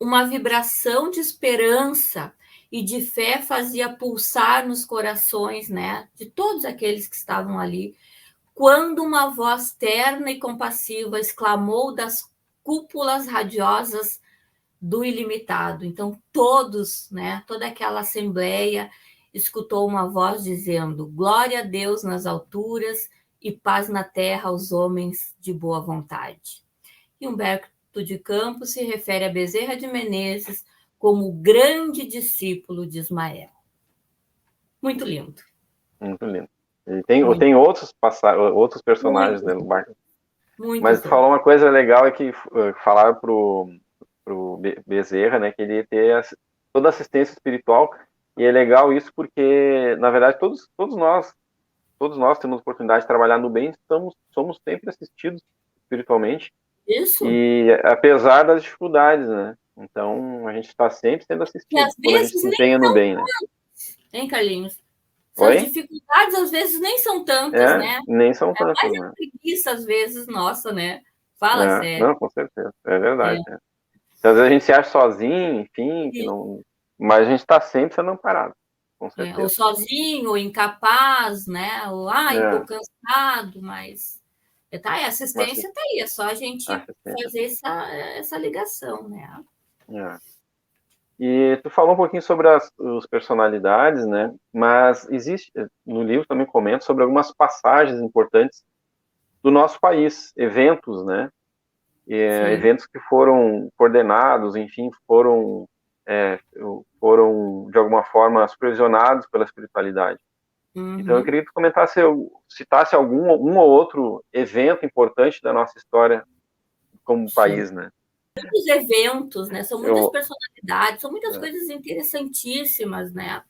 [SPEAKER 2] uma vibração de esperança e de fé fazia pulsar nos corações, né, de todos aqueles que estavam ali, quando uma voz terna e compassiva exclamou das cúpulas radiosas do ilimitado. Então, todos, né, toda aquela assembleia escutou uma voz dizendo: glória a Deus nas alturas e paz na terra aos homens de boa vontade. E Humberto de Campos se refere a Bezerra de Menezes como o grande discípulo de Ismael. Muito lindo.
[SPEAKER 1] Muito lindo. E tem outros personagens dentro do barco. Mas tu falou uma coisa legal, é que falaram pro Bezerra, né, que ele ia ter toda a assistência espiritual, e é legal isso porque, na verdade, todos nós todos nós temos oportunidade de trabalhar no bem, somos sempre assistidos espiritualmente,
[SPEAKER 2] Isso.
[SPEAKER 1] e apesar das dificuldades, né? Então, a gente está sempre sendo
[SPEAKER 2] E
[SPEAKER 1] assistido
[SPEAKER 2] às
[SPEAKER 1] quando a gente
[SPEAKER 2] vezes
[SPEAKER 1] se
[SPEAKER 2] nem
[SPEAKER 1] empenha no
[SPEAKER 2] são,
[SPEAKER 1] bem, né?
[SPEAKER 2] hein, Carlinhos? Essas
[SPEAKER 1] Oi?
[SPEAKER 2] dificuldades às vezes nem são tantas, né?
[SPEAKER 1] Nem são
[SPEAKER 2] Mas
[SPEAKER 1] tantas,
[SPEAKER 2] é
[SPEAKER 1] né?
[SPEAKER 2] preguiça às vezes, nossa, né? Fala sério.
[SPEAKER 1] Não, com certeza, é verdade.
[SPEAKER 2] É.
[SPEAKER 1] Né? Às vezes a gente se acha sozinho, enfim, que não... mas a gente está sempre sendo amparado, com
[SPEAKER 2] Ou
[SPEAKER 1] certeza.
[SPEAKER 2] sozinho, ou incapaz, né? Ou, ai, estou
[SPEAKER 1] É,
[SPEAKER 2] cansado, mas tá, a
[SPEAKER 1] mas
[SPEAKER 2] assistência está aí, é só a gente
[SPEAKER 1] acho que
[SPEAKER 2] fazer essa ligação, né?
[SPEAKER 1] é. E tu falou um pouquinho sobre as personalidades, né? Mas existe, no livro também comenta sobre algumas passagens importantes do nosso país, eventos, né?
[SPEAKER 2] Sim.
[SPEAKER 1] Eventos que foram coordenados, enfim, é, foram de alguma forma supervisionados pela espiritualidade. Então eu
[SPEAKER 2] Uhum.
[SPEAKER 1] queria que tu comentasse, citasse um ou outro evento importante da nossa história como
[SPEAKER 2] Sim.
[SPEAKER 1] país, né?
[SPEAKER 2] Muitos eventos, né? São muitas
[SPEAKER 1] Eu,
[SPEAKER 2] personalidades, são muitas
[SPEAKER 1] é,
[SPEAKER 2] coisas interessantíssimas, né?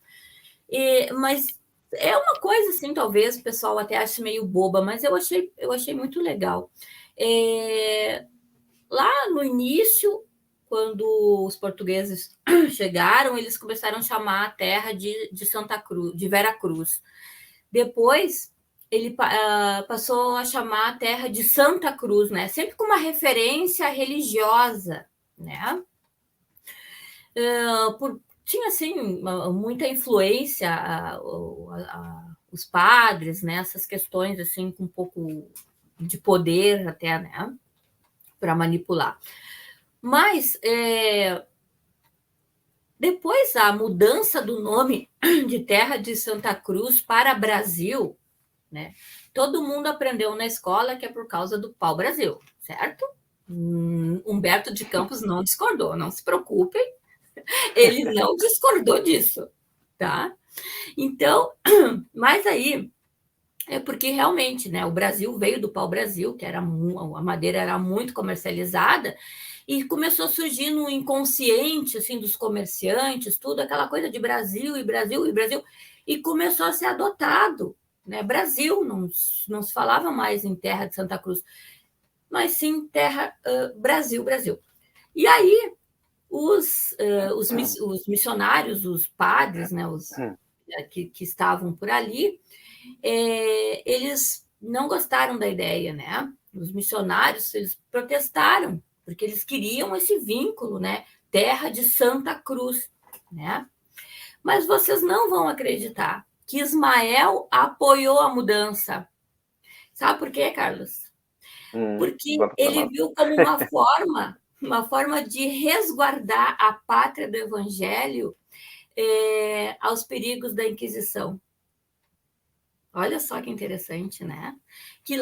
[SPEAKER 2] Mas é uma coisa assim, talvez o pessoal até ache meio boba, mas eu achei muito legal. É, lá no início, quando os portugueses chegaram, eles começaram a chamar a terra de Santa Cruz, de Vera Cruz. Depois, ele passou a chamar a terra de Santa Cruz, né? Sempre com uma referência religiosa, né? Tinha assim muita influência os padres, né? Essas questões assim com um pouco de poder até, né? Para manipular. Mas depois a mudança do nome de Terra de Santa Cruz para Brasil, né? Todo mundo aprendeu na escola que é por causa do pau-brasil, certo? Humberto de Campos não discordou, não se preocupem, ele não discordou disso, tá? Então, mas aí é porque realmente, né, o Brasil veio do pau-brasil, que era a madeira era muito comercializada, e começou a surgir no inconsciente assim dos comerciantes, tudo aquela coisa de Brasil e Brasil e Brasil, e começou a ser adotado, né? Brasil, não se falava mais em terra de Santa Cruz, mas sim terra Brasil, Brasil. E aí os missionários, os padres, né, que estavam por ali, eles não gostaram da ideia, né? Os missionários eles protestaram porque eles queriam esse vínculo, né? Terra de Santa Cruz, né? Mas vocês não vão acreditar que Ismael apoiou a mudança. Sabe por quê, Carlos? Porque
[SPEAKER 1] conta pra
[SPEAKER 2] ele
[SPEAKER 1] nós.
[SPEAKER 2] viu como uma forma de resguardar a pátria do Evangelho aos perigos da Inquisição. Olha só que interessante, né? Que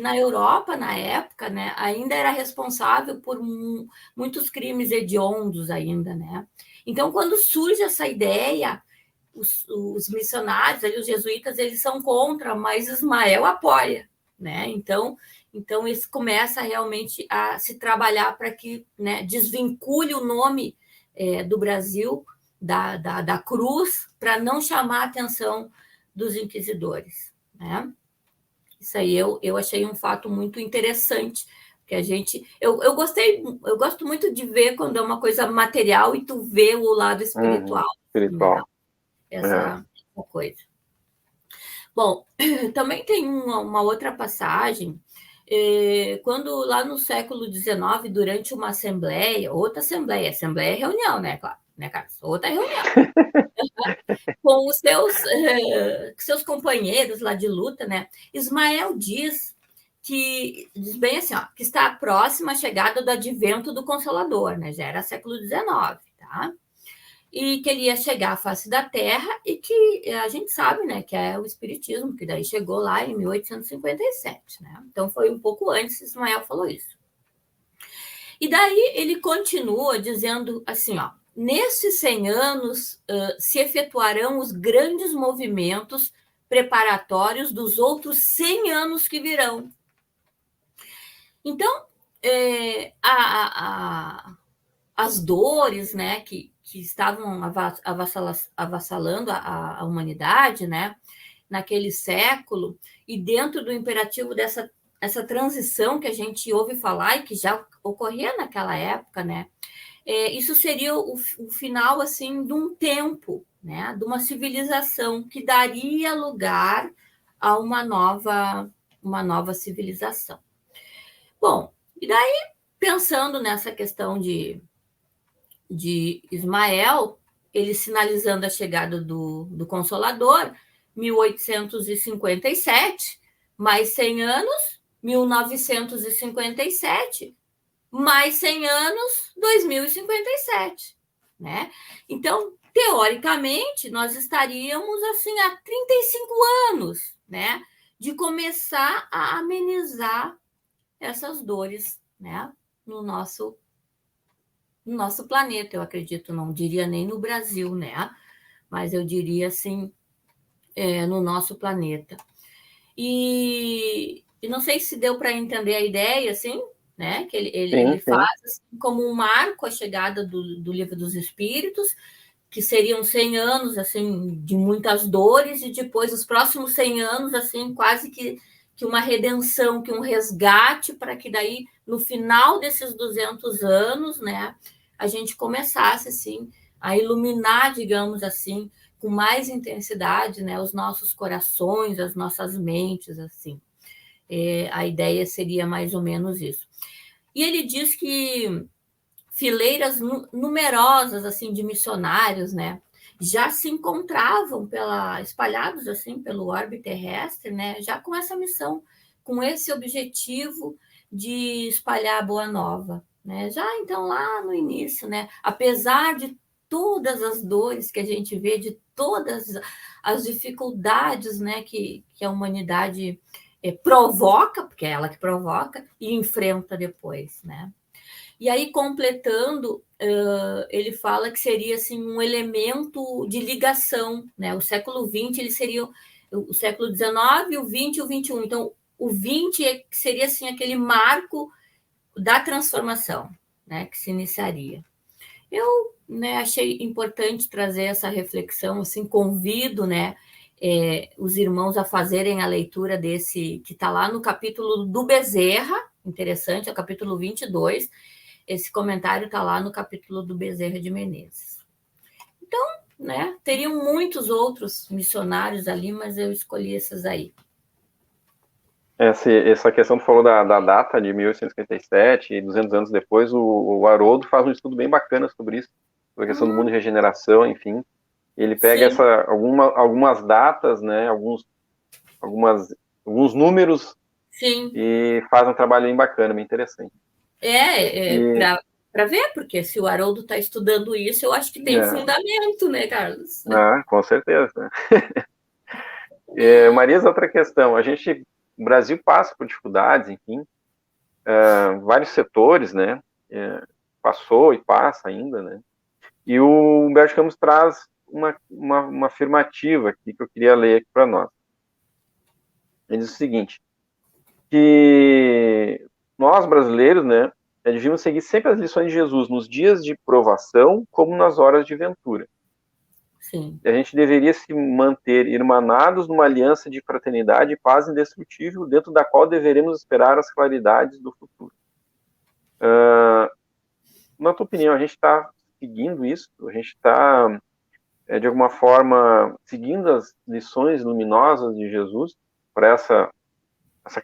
[SPEAKER 2] na Europa, na época, né, ainda era responsável por muitos crimes hediondos ainda, né? Então, quando surge essa ideia, os missionários, ali, os jesuítas, eles são contra, mas Ismael apoia, né? Então isso começa realmente a se trabalhar para que, né, desvincule o nome do Brasil da cruz para não chamar a atenção dos inquisidores, né? Isso aí eu achei um fato muito interessante, que a gente eu gosto muito de ver quando é uma coisa material e tu vê o lado espiritual, né?
[SPEAKER 1] Espiritual. É.
[SPEAKER 2] Essa coisa. Bom, também tem uma outra passagem, quando lá no século XIX, durante uma assembleia, assembleia é reunião, né, claro, né, Carlos? Outra reunião, com os seus companheiros lá de luta, né? Ismael diz bem assim, ó, que está próxima a chegada do advento do Consolador, né? Já era século XIX, tá? E que ele ia chegar à face da Terra e que a gente sabe, né, que é o Espiritismo, que daí chegou lá em 1857, né? Então foi um pouco antes que Ismael falou isso. E daí ele continua dizendo assim, ó, nesses 100 anos se efetuarão os grandes movimentos preparatórios dos outros 100 anos que virão. Então, as dores, né, que estavam avassalando a humanidade, né, naquele século, e dentro do imperativo essa transição que a gente ouve falar e que já ocorria naquela época, né? Isso seria o final assim de um tempo, né? De uma civilização que daria lugar a uma nova civilização. Bom, e daí, pensando nessa questão de Ismael, ele sinalizando a chegada do Consolador, 1857, mais 100 anos, 1957, mais 100 anos, 2057, né? Então, teoricamente, nós estaríamos assim há 35 anos, né, de começar a amenizar essas dores, né, no nosso planeta, eu acredito, não diria nem no Brasil, né? Mas eu diria assim, no nosso planeta. E não sei se deu para entender a ideia, assim, né? Que ele faz assim, como um marco a chegada do Livro dos Espíritos, que seriam 100 anos assim de muitas dores, e depois os próximos 100 anos assim quase que uma redenção, que um resgate, para que daí no final desses 200 anos, né, a gente começasse assim a iluminar, digamos assim, com mais intensidade, né, os nossos corações, as nossas mentes, assim. A ideia seria mais ou menos isso. E ele diz que fileiras numerosas assim de missionários, né, já se encontravam espalhados assim pelo orbe terrestre, né, já com essa missão, com esse objetivo de espalhar a boa nova, né? Já então lá no início, né, apesar de todas as dores que a gente vê, de todas as dificuldades, né, que a humanidade provoca, porque é ela que provoca e enfrenta depois, né? E aí, completando, ele fala que seria assim, um elemento de ligação, né? O século XX ele seria o século XIX, o XX e o XXI. Então, o XX seria assim, aquele marco da transformação, né? Que se iniciaria. Eu, né, achei importante trazer essa reflexão, assim, convido, né, os irmãos a fazerem a leitura desse, que está lá no capítulo do Bezerra, interessante, é o capítulo 22. Esse comentário está lá no capítulo do Bezerra de Menezes. Então, né, teriam muitos outros missionários ali, mas eu escolhi esses aí.
[SPEAKER 1] Essa questão que falou da data de 1857 e 200 anos depois, o Haroldo faz um estudo bem bacana sobre isso, sobre a questão do mundo de regeneração, enfim. Ele pega algumas datas, né, alguns números. Sim. E faz um trabalho bem bacana, bem interessante.
[SPEAKER 2] Para ver, porque se o Haroldo está estudando isso, eu acho que tem fundamento, né, Carlos?
[SPEAKER 1] Com certeza. Marisa, outra questão. O Brasil passa por dificuldades, enfim, vários setores, né? Passou e passa ainda, né? E o Humberto Campos traz uma afirmativa aqui que eu queria ler aqui para nós. Ele diz o seguinte, que nós brasileiros, né, devíamos seguir sempre as lições de Jesus nos dias de provação como nas horas de ventura.
[SPEAKER 2] Sim.
[SPEAKER 1] A gente deveria se manter irmanados numa aliança de fraternidade e paz indestrutível, dentro da qual deveremos esperar as claridades do futuro. Na tua opinião, a gente está seguindo isso? A gente está, de alguma forma, seguindo as lições luminosas de Jesus para essa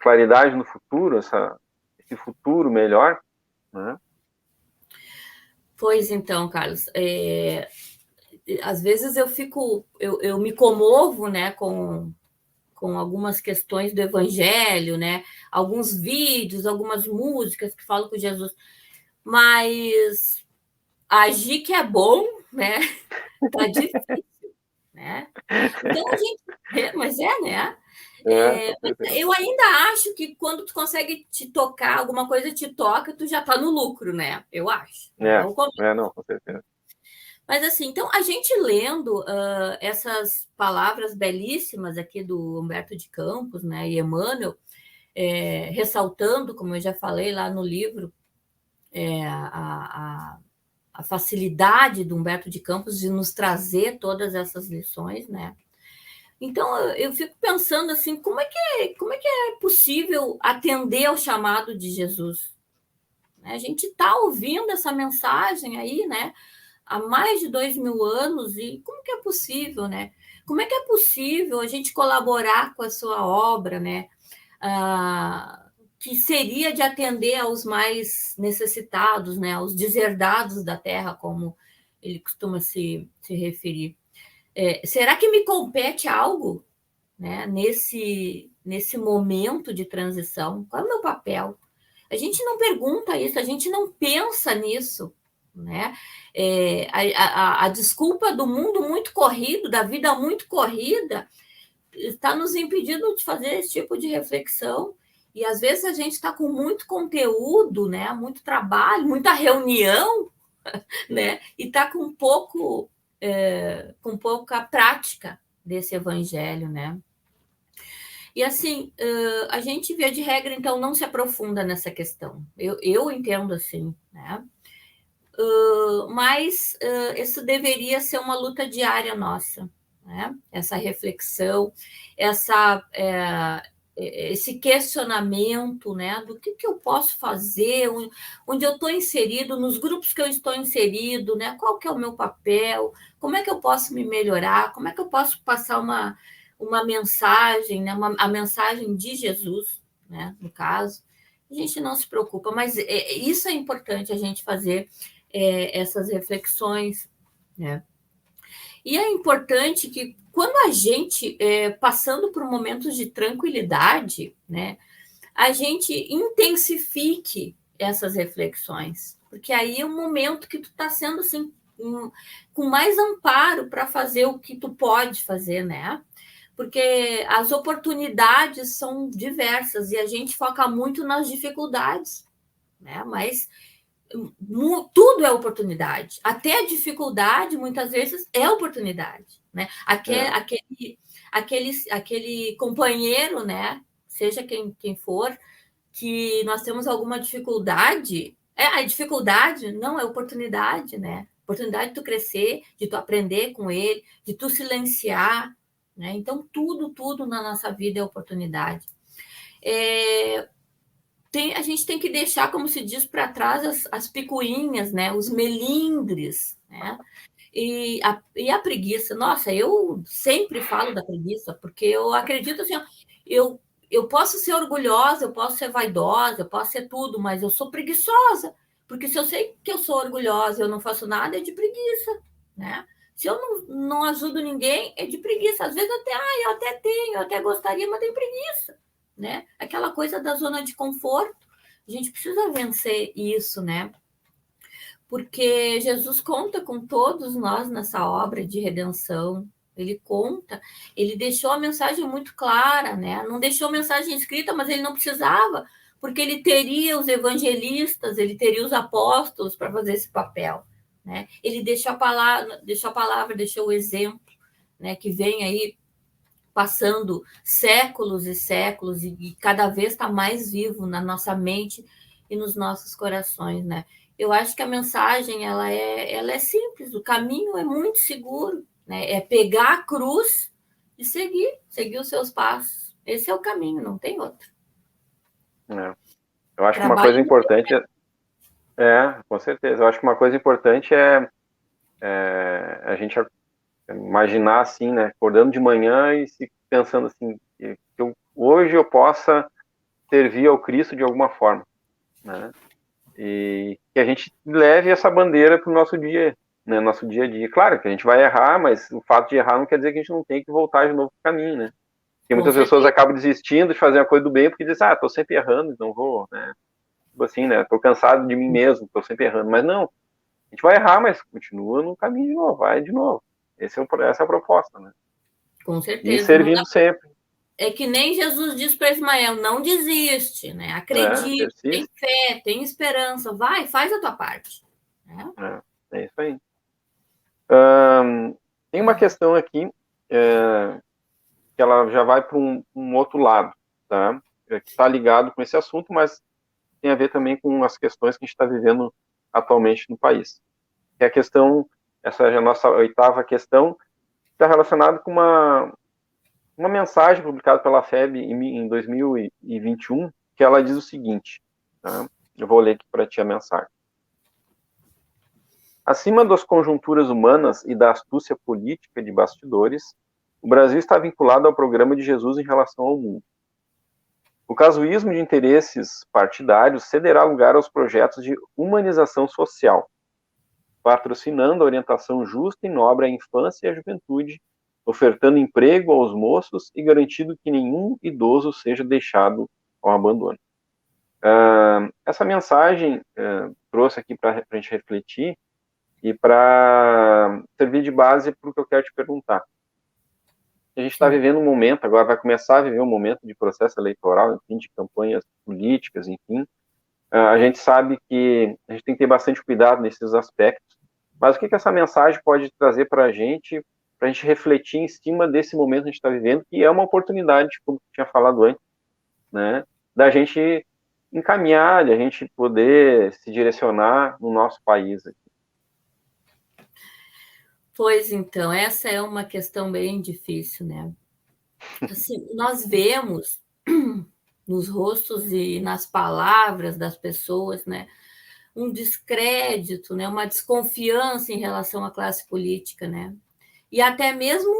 [SPEAKER 1] claridade no futuro, esse futuro melhor, né?
[SPEAKER 2] Pois então, Carlos, às vezes eu me comovo, né, com algumas questões do Evangelho, né, alguns vídeos, algumas músicas que falam com Jesus, mas agir que é bom, né, tá difícil, né? Então a gente, mas né? Eu ainda acho que quando tu consegue te tocar, alguma coisa te toca, tu já tá no lucro, né? Eu acho.
[SPEAKER 1] Não, com certeza.
[SPEAKER 2] Mas assim, então a gente lendo essas palavras belíssimas aqui do Humberto de Campos, né, e Emmanuel, ressaltando, como eu já falei lá no livro, a facilidade do Humberto de Campos de nos trazer todas essas lições, né? Então, eu fico pensando assim, como é que é possível atender ao chamado de Jesus? A gente está ouvindo essa mensagem aí, né, há mais de 2000 anos, e como que é possível, né? Como é que é possível a gente colaborar com a sua obra, né? Que seria de atender aos mais necessitados, né? Aos deserdados da terra, como ele costuma se referir. Será que me compete algo, né, nesse momento de transição? Qual é o meu papel? A gente não pergunta isso, a gente não pensa nisso, né? A desculpa do mundo muito corrido, da vida muito corrida, está nos impedindo de fazer esse tipo de reflexão. E às vezes a gente está com muito conteúdo, né? Muito trabalho, muita reunião, né? E está com pouca prática desse evangelho, né? E assim, a gente, via de regra, então, não se aprofunda nessa questão. Eu entendo assim, né? Mas isso deveria ser uma luta diária nossa, né? Essa reflexão, esse questionamento, né? Do que eu posso fazer, onde eu estou inserido, nos grupos que eu estou inserido, né? Qual que é o meu papel, como é que eu posso me melhorar, como é que eu posso passar uma mensagem, né? A mensagem de Jesus, né? No caso, a gente não se preocupa, mas isso é importante a gente fazer, essas reflexões, né? E é importante que, quando a gente, passando por momentos de tranquilidade, né, a gente intensifique essas reflexões, porque aí é um momento que tu está sendo assim, com mais amparo para fazer o que tu pode fazer, né? Porque as oportunidades são diversas e a gente foca muito nas dificuldades, né? Mas tudo é oportunidade. Até a dificuldade, muitas vezes, é oportunidade. Né? Aquele companheiro, né? Seja quem for, que nós temos alguma dificuldade, a dificuldade não é oportunidade, né? Oportunidade de tu crescer, de tu aprender com ele, de tu silenciar. Né? Então, tudo na nossa vida é oportunidade. A gente tem que deixar, como se diz, para trás as picuinhas, né? Os melindres, né? E a preguiça. Nossa, eu sempre falo da preguiça, porque eu acredito assim, eu posso ser orgulhosa, eu posso ser vaidosa, eu posso ser tudo, mas eu sou preguiçosa, porque se eu sei que eu sou orgulhosa e eu não faço nada, é de preguiça, né? Se eu não ajudo ninguém, é de preguiça. Às vezes eu até tenho, eu até gostaria, mas tenho preguiça, né? Aquela coisa da zona de conforto. A gente precisa vencer isso, né? Porque Jesus conta com todos nós nessa obra de redenção. Ele conta, ele deixou a mensagem muito clara, né? Não deixou a mensagem escrita, mas ele não precisava, porque ele teria os evangelistas, ele teria os apóstolos para fazer esse papel, né? Ele deixou a palavra, deixou o exemplo, né? Que vem aí passando séculos e séculos e cada vez está mais vivo na nossa mente e nos nossos corações, né? Eu acho que a mensagem ela é simples, o caminho é muito seguro, né? É pegar a cruz e seguir os seus passos. Esse é o caminho, não tem outro.
[SPEAKER 1] Eu acho que uma coisa importante com certeza. Eu acho que uma coisa importante é a gente imaginar assim, né, acordando de manhã e se pensando assim, que hoje eu possa servir ao Cristo de alguma forma, né? E que a gente leve essa bandeira para o nosso dia, né, nosso dia a dia. Claro que a gente vai errar, mas o fato de errar não quer dizer que a gente não tem que voltar de novo para o caminho, né? Porque
[SPEAKER 2] Com
[SPEAKER 1] muitas pessoas
[SPEAKER 2] certeza.
[SPEAKER 1] acabam desistindo de fazer a coisa do bem porque dizem, tô sempre errando, não vou, né? Tipo assim, né? Tô cansado de mim mesmo, tô sempre errando. Mas não, a gente vai errar, mas continua no caminho de novo, vai de novo. Essa é a proposta, né?
[SPEAKER 2] Com
[SPEAKER 1] E
[SPEAKER 2] certeza. Não dá.
[SPEAKER 1] servindo sempre.
[SPEAKER 2] É que nem Jesus diz para Ismael: não desiste, né? Acredite, tem
[SPEAKER 1] Persiste.
[SPEAKER 2] fé, tem esperança, vai, faz a tua parte. Né?
[SPEAKER 1] É isso aí. Tem uma questão aqui que ela já vai para um outro lado, tá? Que está ligado com esse assunto, mas tem a ver também com as questões que a gente está vivendo atualmente no país. Que é a questão, essa é a nossa oitava questão, está relacionada com uma mensagem publicada pela FEB em 2021, que ela diz o seguinte, tá? Eu vou ler aqui para ti a mensagem. Acima das conjunturas humanas e da astúcia política de bastidores, o Brasil está vinculado ao programa de Jesus em relação ao mundo. O casuísmo de interesses partidários cederá lugar aos projetos de humanização social, patrocinando a orientação justa e nobre à infância e à juventude, ofertando emprego aos moços e garantindo que nenhum idoso seja deixado ao abandono. Essa mensagem trouxe aqui para a gente refletir e para servir de base para o que eu quero te perguntar. A gente está vivendo um momento, agora vai começar a viver um momento de processo eleitoral, enfim, de campanhas políticas, enfim. A gente sabe que a gente tem que ter bastante cuidado nesses aspectos, mas o que essa mensagem pode trazer para a gente refletir em cima desse momento que a gente está vivendo, que é uma oportunidade, como eu tinha falado antes, né, da gente encaminhar, de a gente poder se direcionar no nosso país aqui.
[SPEAKER 2] Pois então, essa é uma questão bem difícil, né? Assim, nós vemos nos rostos e nas palavras das pessoas, né, um descrédito, né, uma desconfiança em relação à classe política, né? E até mesmo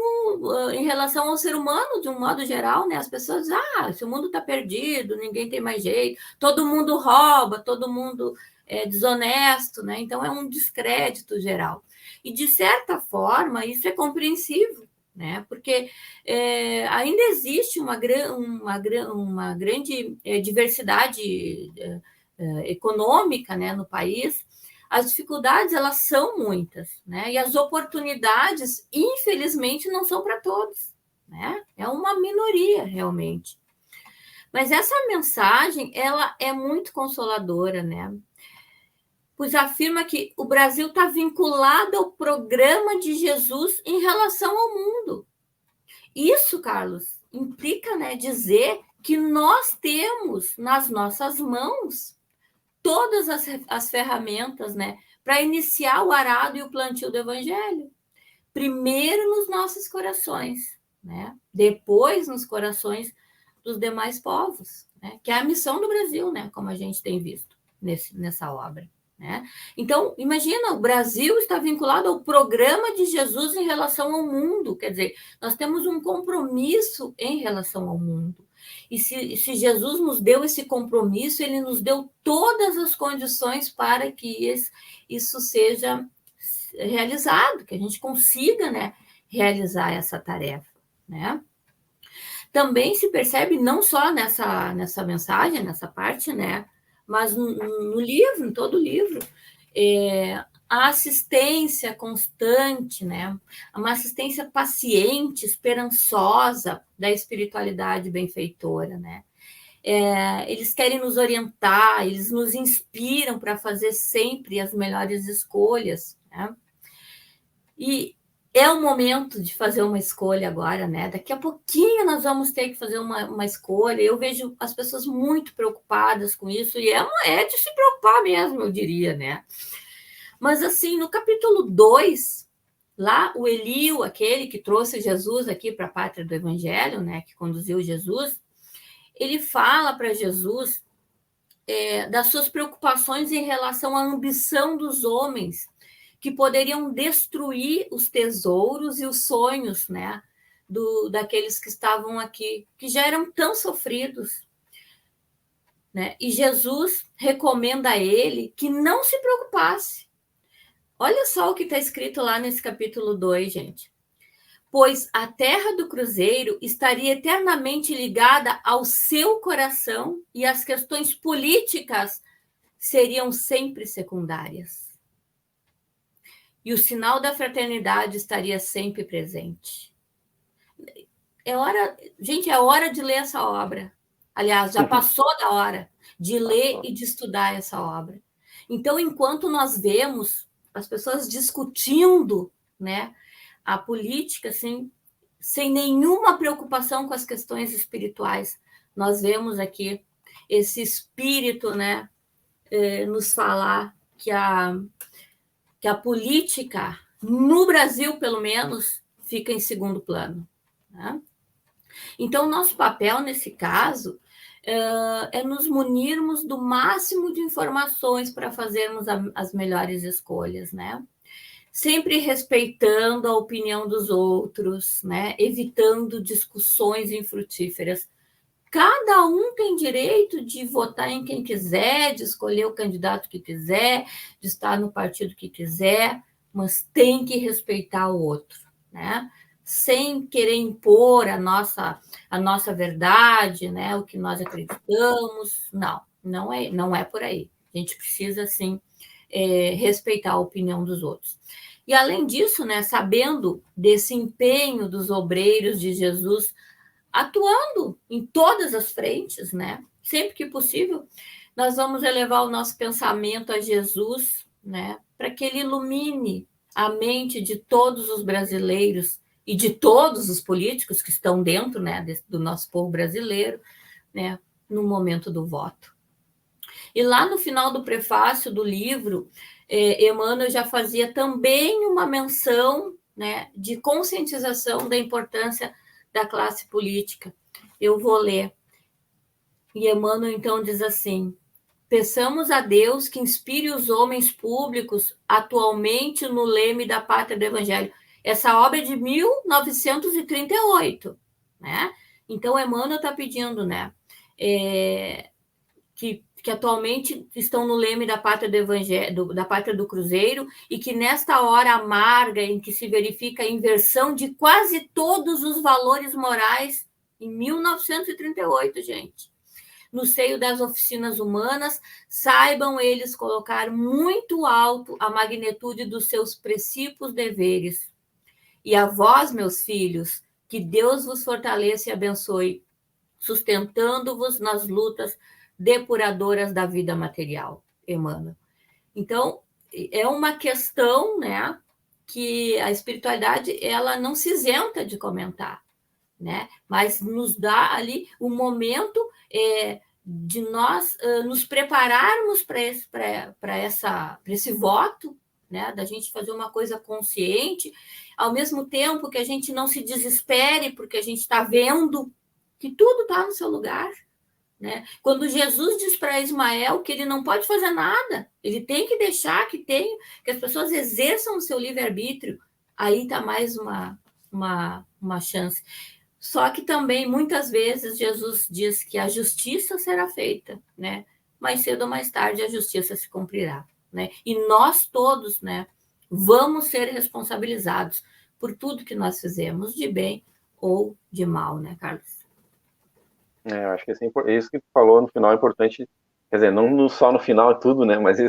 [SPEAKER 2] em relação ao ser humano, de um modo geral, né? As pessoas dizem, esse mundo está perdido, ninguém tem mais jeito, todo mundo rouba, todo mundo é desonesto, né? Então é um descrédito geral. E, de certa forma, isso é compreensível, né? Porque ainda existe uma grande diversidade econômica, né, no país. As dificuldades, elas são muitas, né? E as oportunidades, infelizmente, não são para todos, né? É uma minoria, realmente. Mas essa mensagem, ela é muito consoladora, né? Pois afirma que o Brasil está vinculado ao programa de Jesus em relação ao mundo. Isso, Carlos, implica, né, dizer que nós temos nas nossas mãos todas as ferramentas, né, para iniciar o arado e o plantio do evangelho. Primeiro nos nossos corações, né? Depois nos corações dos demais povos, né? Que é a missão do Brasil, né? Como a gente tem visto nessa obra, né? Então, imagina, o Brasil está vinculado ao programa de Jesus em relação ao mundo, quer dizer, nós temos um compromisso em relação ao mundo. E se Jesus nos deu esse compromisso, ele nos deu todas as condições para que isso seja realizado, que a gente consiga, né, realizar essa tarefa, né? Também se percebe não só nessa mensagem, nessa parte, né, mas no livro, em todo o livro, a assistência constante, né, uma assistência paciente, esperançosa da espiritualidade benfeitora, né? Eles querem nos orientar, eles nos inspiram para fazer sempre as melhores escolhas, né? E é o momento de fazer uma escolha agora, né? Daqui a pouquinho nós vamos ter que fazer uma escolha. Eu vejo as pessoas muito preocupadas com isso, e é de se preocupar mesmo, eu diria, né? Mas, assim, no capítulo 2, lá o Elio, aquele que trouxe Jesus aqui para a pátria do Evangelho, né? Que conduziu Jesus, ele fala para Jesus das suas preocupações em relação à ambição dos homens, que poderiam destruir os tesouros e os sonhos, né, daqueles que estavam aqui, que já eram tão sofridos, né? E Jesus recomenda a ele que não se preocupasse. Olha só o que está escrito lá nesse capítulo 2, gente. Pois a terra do cruzeiro estaria eternamente ligada ao seu coração e as questões políticas seriam sempre secundárias. E o sinal da fraternidade estaria sempre presente. Gente, é hora de ler essa obra. Aliás, já passou da hora de ler e de estudar essa obra. Então, enquanto nós vemos as pessoas discutindo, né, a política, assim, sem nenhuma preocupação com as questões espirituais, nós vemos aqui esse espírito, né, nos falar que a política, no Brasil, pelo menos, fica em segundo plano, né? Então, nosso papel, nesse caso, é nos munirmos do máximo de informações para fazermos as melhores escolhas, né? Sempre respeitando a opinião dos outros, né? Evitando discussões infrutíferas. Cada um tem direito de votar em quem quiser, de escolher o candidato que quiser, de estar no partido que quiser, mas tem que respeitar o outro, né? Sem querer impor a nossa verdade, né? O que nós acreditamos. Não é por aí. A gente precisa, sim, respeitar a opinião dos outros. E, além disso, né, sabendo desse empenho dos obreiros de Jesus atuando em todas as frentes, né? Sempre que possível, nós vamos elevar o nosso pensamento a Jesus, né? Para que ele ilumine a mente de todos os brasileiros e de todos os políticos que estão dentro, né, do nosso povo brasileiro, né, no momento do voto. E lá no final do prefácio do livro, Emmanuel já fazia também uma menção, né, de conscientização da importância da classe política. Eu vou ler. E Emmanuel, então, diz assim: peçamos a Deus que inspire os homens públicos atualmente no leme da Pátria do Evangelho. Essa obra é de 1938, né? Então, Emmanuel está pedindo, né, que atualmente estão no leme da Pátria do Evangelho, da Pátria do Cruzeiro, e que nesta hora amarga em que se verifica a inversão de quase todos os valores morais em 1938, gente. No seio das oficinas humanas, saibam eles colocar muito alto a magnitude dos seus precípios deveres. E a vós, meus filhos, que Deus vos fortaleça e abençoe, sustentando-vos nas lutas depuradoras da vida material, Emmanuel. Então, é uma questão, né, que a espiritualidade ela não se isenta de comentar, né, mas nos dá ali o momento de nós nos prepararmos para esse voto, né, da gente fazer uma coisa consciente, ao mesmo tempo que a gente não se desespere, porque a gente está vendo que tudo está no seu lugar, né? Quando Jesus diz para Ismael que ele não pode fazer nada, ele tem que deixar que as pessoas exerçam o seu livre-arbítrio, aí está mais uma chance. Só que também, muitas vezes, Jesus diz que a justiça será feita, né? Mais cedo ou mais tarde a justiça se cumprirá, né? E nós todos, né, vamos ser responsabilizados por tudo que nós fizemos, de bem ou de mal, né, Carlos?
[SPEAKER 1] Eu acho que isso que tu falou no final é importante, quer dizer, não só no final é tudo, né, mas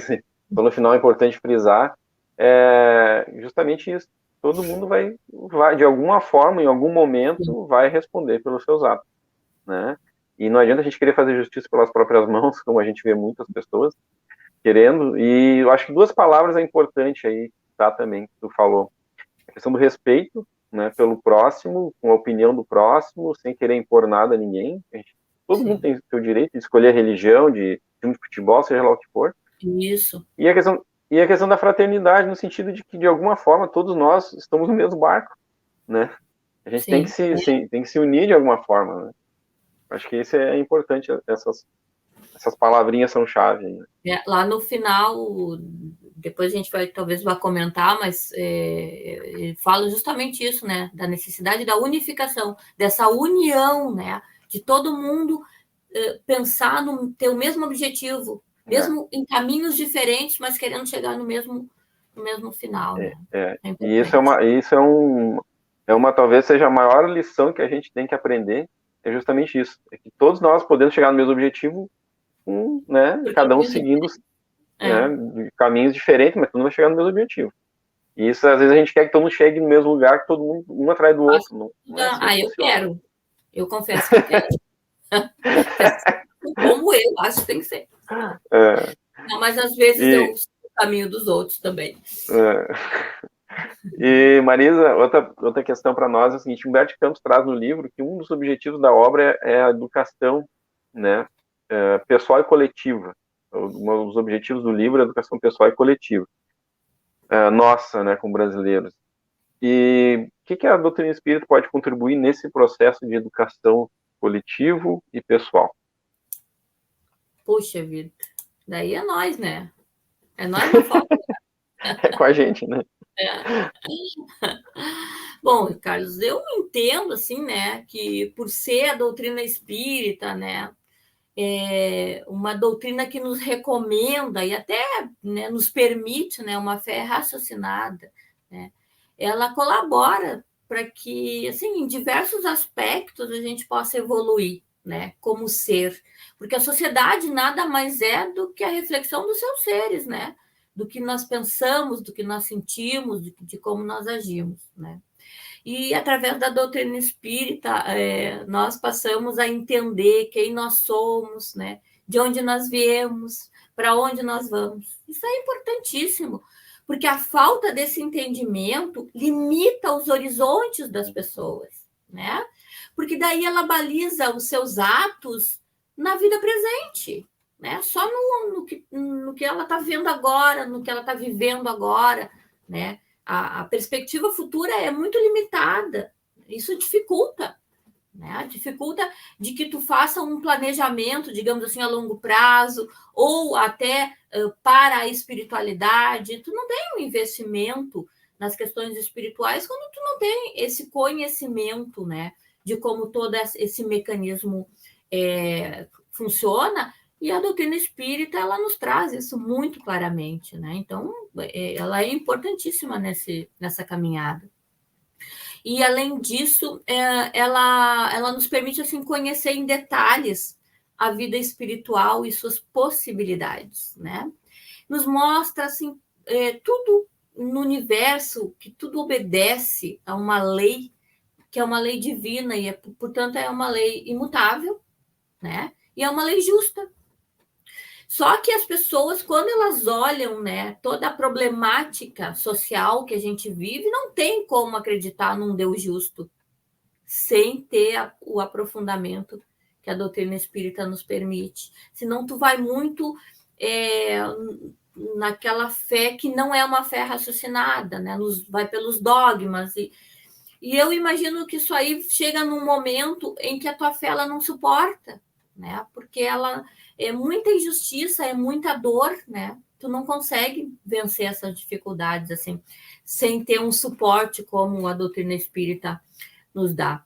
[SPEAKER 1] no final é importante frisar justamente isso. Todo mundo vai, de alguma forma, em algum momento, vai responder pelos seus atos, né? E não adianta a gente querer fazer justiça pelas próprias mãos, como a gente vê muitas pessoas querendo, e eu acho que duas palavras é importante aí, tá, também, que tu falou. A questão do respeito, né, pelo próximo, com a opinião do próximo, sem querer impor nada a ninguém. Todo mundo tem o seu direito de escolher a religião, de time de futebol, seja lá o que for.
[SPEAKER 2] Isso.
[SPEAKER 1] E a questão da fraternidade, no sentido de que, de alguma forma, todos nós estamos no mesmo barco, né? A gente tem que se unir de alguma forma, né? Acho que isso é importante, essas palavrinhas são chave. Né?
[SPEAKER 2] Lá no final, depois a gente talvez vá comentar, mas ele fala justamente isso, né? Da necessidade da unificação, dessa união, né? De todo mundo pensar ter o mesmo objetivo, mesmo em caminhos diferentes, mas querendo chegar no mesmo final, né?
[SPEAKER 1] E talvez seja a maior lição que a gente tem que aprender, é justamente isso, é que todos nós podemos chegar no mesmo objetivo, né? Cada um seguindo né, caminhos diferentes, mas todo mundo vai chegar no mesmo objetivo. E isso, às vezes, a gente quer que todo mundo chegue no mesmo lugar, que todo mundo, um atrás do outro. Não é assim que
[SPEAKER 2] eu
[SPEAKER 1] funciona.
[SPEAKER 2] quero. Eu confesso que eu quero. Como eu acho que tem que ser. Não, mas às vezes eu sigo o caminho dos outros também.
[SPEAKER 1] E, Marisa, outra questão para nós é o seguinte: Humberto Campos traz no livro que um dos objetivos da obra é a educação, né, pessoal e coletiva. Um dos objetivos do livro é a educação pessoal e coletiva. Nossa, né, como brasileiros. E o que a doutrina espírita pode contribuir nesse processo de educação coletivo e pessoal?
[SPEAKER 2] Puxa vida, daí é nós, né? É nós, não falta.
[SPEAKER 1] É com a gente, né?
[SPEAKER 2] Bom, Carlos, eu entendo, assim, né, que por ser a doutrina espírita, né, é uma doutrina que nos recomenda e até, né, nos permite, né, uma fé raciocinada, né, ela colabora para que, assim, em diversos aspectos a gente possa evoluir, né, como ser, porque a sociedade nada mais é do que a reflexão dos seus seres, né, do que nós pensamos, do que nós sentimos, de como nós agimos, né. E através da doutrina espírita, nós passamos a entender quem nós somos, né? De onde nós viemos, para onde nós vamos. Isso é importantíssimo, porque a falta desse entendimento limita os horizontes das pessoas, né? Porque daí ela baliza os seus atos na vida presente, né? Só no que ela está vendo agora, no que ela está vivendo agora, né? A perspectiva futura é muito limitada. Isso dificulta, né? Dificulta de que tu faça um planejamento, digamos assim, a longo prazo, ou até para a espiritualidade. Tu não tem um investimento nas questões espirituais quando tu não tem esse conhecimento, né? De como todo esse mecanismo funciona. E a doutrina espírita, ela nos traz isso muito claramente, né? Então, ela é importantíssima nessa caminhada. E, além disso, ela nos permite, assim, conhecer em detalhes a vida espiritual e suas possibilidades, né? Nos mostra, assim, tudo no universo, que tudo obedece a uma lei, que é uma lei divina e, portanto, é uma lei imutável, né? E é uma lei justa. Só que as pessoas, quando elas olham, né, toda a problemática social que a gente vive, não tem como acreditar num Deus justo sem ter o aprofundamento que a doutrina espírita nos permite. Senão tu vai muito naquela fé que não é uma fé raciocinada, né? Vai pelos dogmas. E eu imagino que isso aí chega num momento em que a tua fé ela não suporta, né? Porque ela é muita injustiça, é muita dor, né? Tu não consegue vencer essas dificuldades assim, sem ter um suporte como a doutrina espírita nos dá.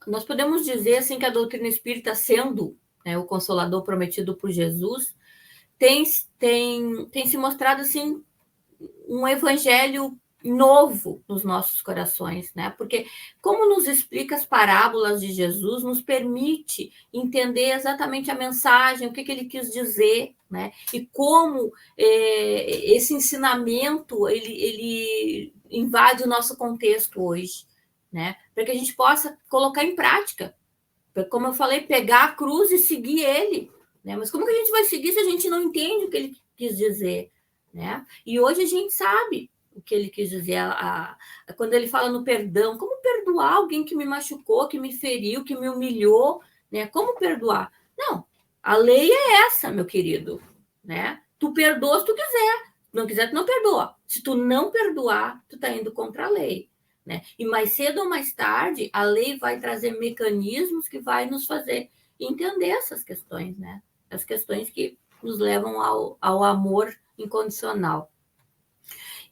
[SPEAKER 2] Nós podemos dizer assim que a doutrina espírita, sendo, né, o consolador prometido por Jesus, tem se mostrado assim um evangelho novo nos nossos corações, né? Porque como nos explica as parábolas de Jesus, nos permite entender exatamente a mensagem, o que ele quis dizer, né? E como esse ensinamento ele invade o nosso contexto hoje, né? Para que a gente possa colocar em prática. Como eu falei, pegar a cruz e seguir ele, né? Mas como que a gente vai seguir se a gente não entende o que ele quis dizer, né? E hoje a gente sabe o que ele quis dizer. Quando ele fala no perdão, como perdoar alguém que me machucou, que me feriu, que me humilhou, né? Como perdoar? Não, a lei é essa, meu querido, né? Tu perdoa se tu quiser, não quiser tu não perdoa. Se tu não perdoar, tu tá indo contra a lei. Né? E mais cedo ou mais tarde, a lei vai trazer mecanismos que vai nos fazer entender essas questões, né? As questões que nos levam ao amor incondicional.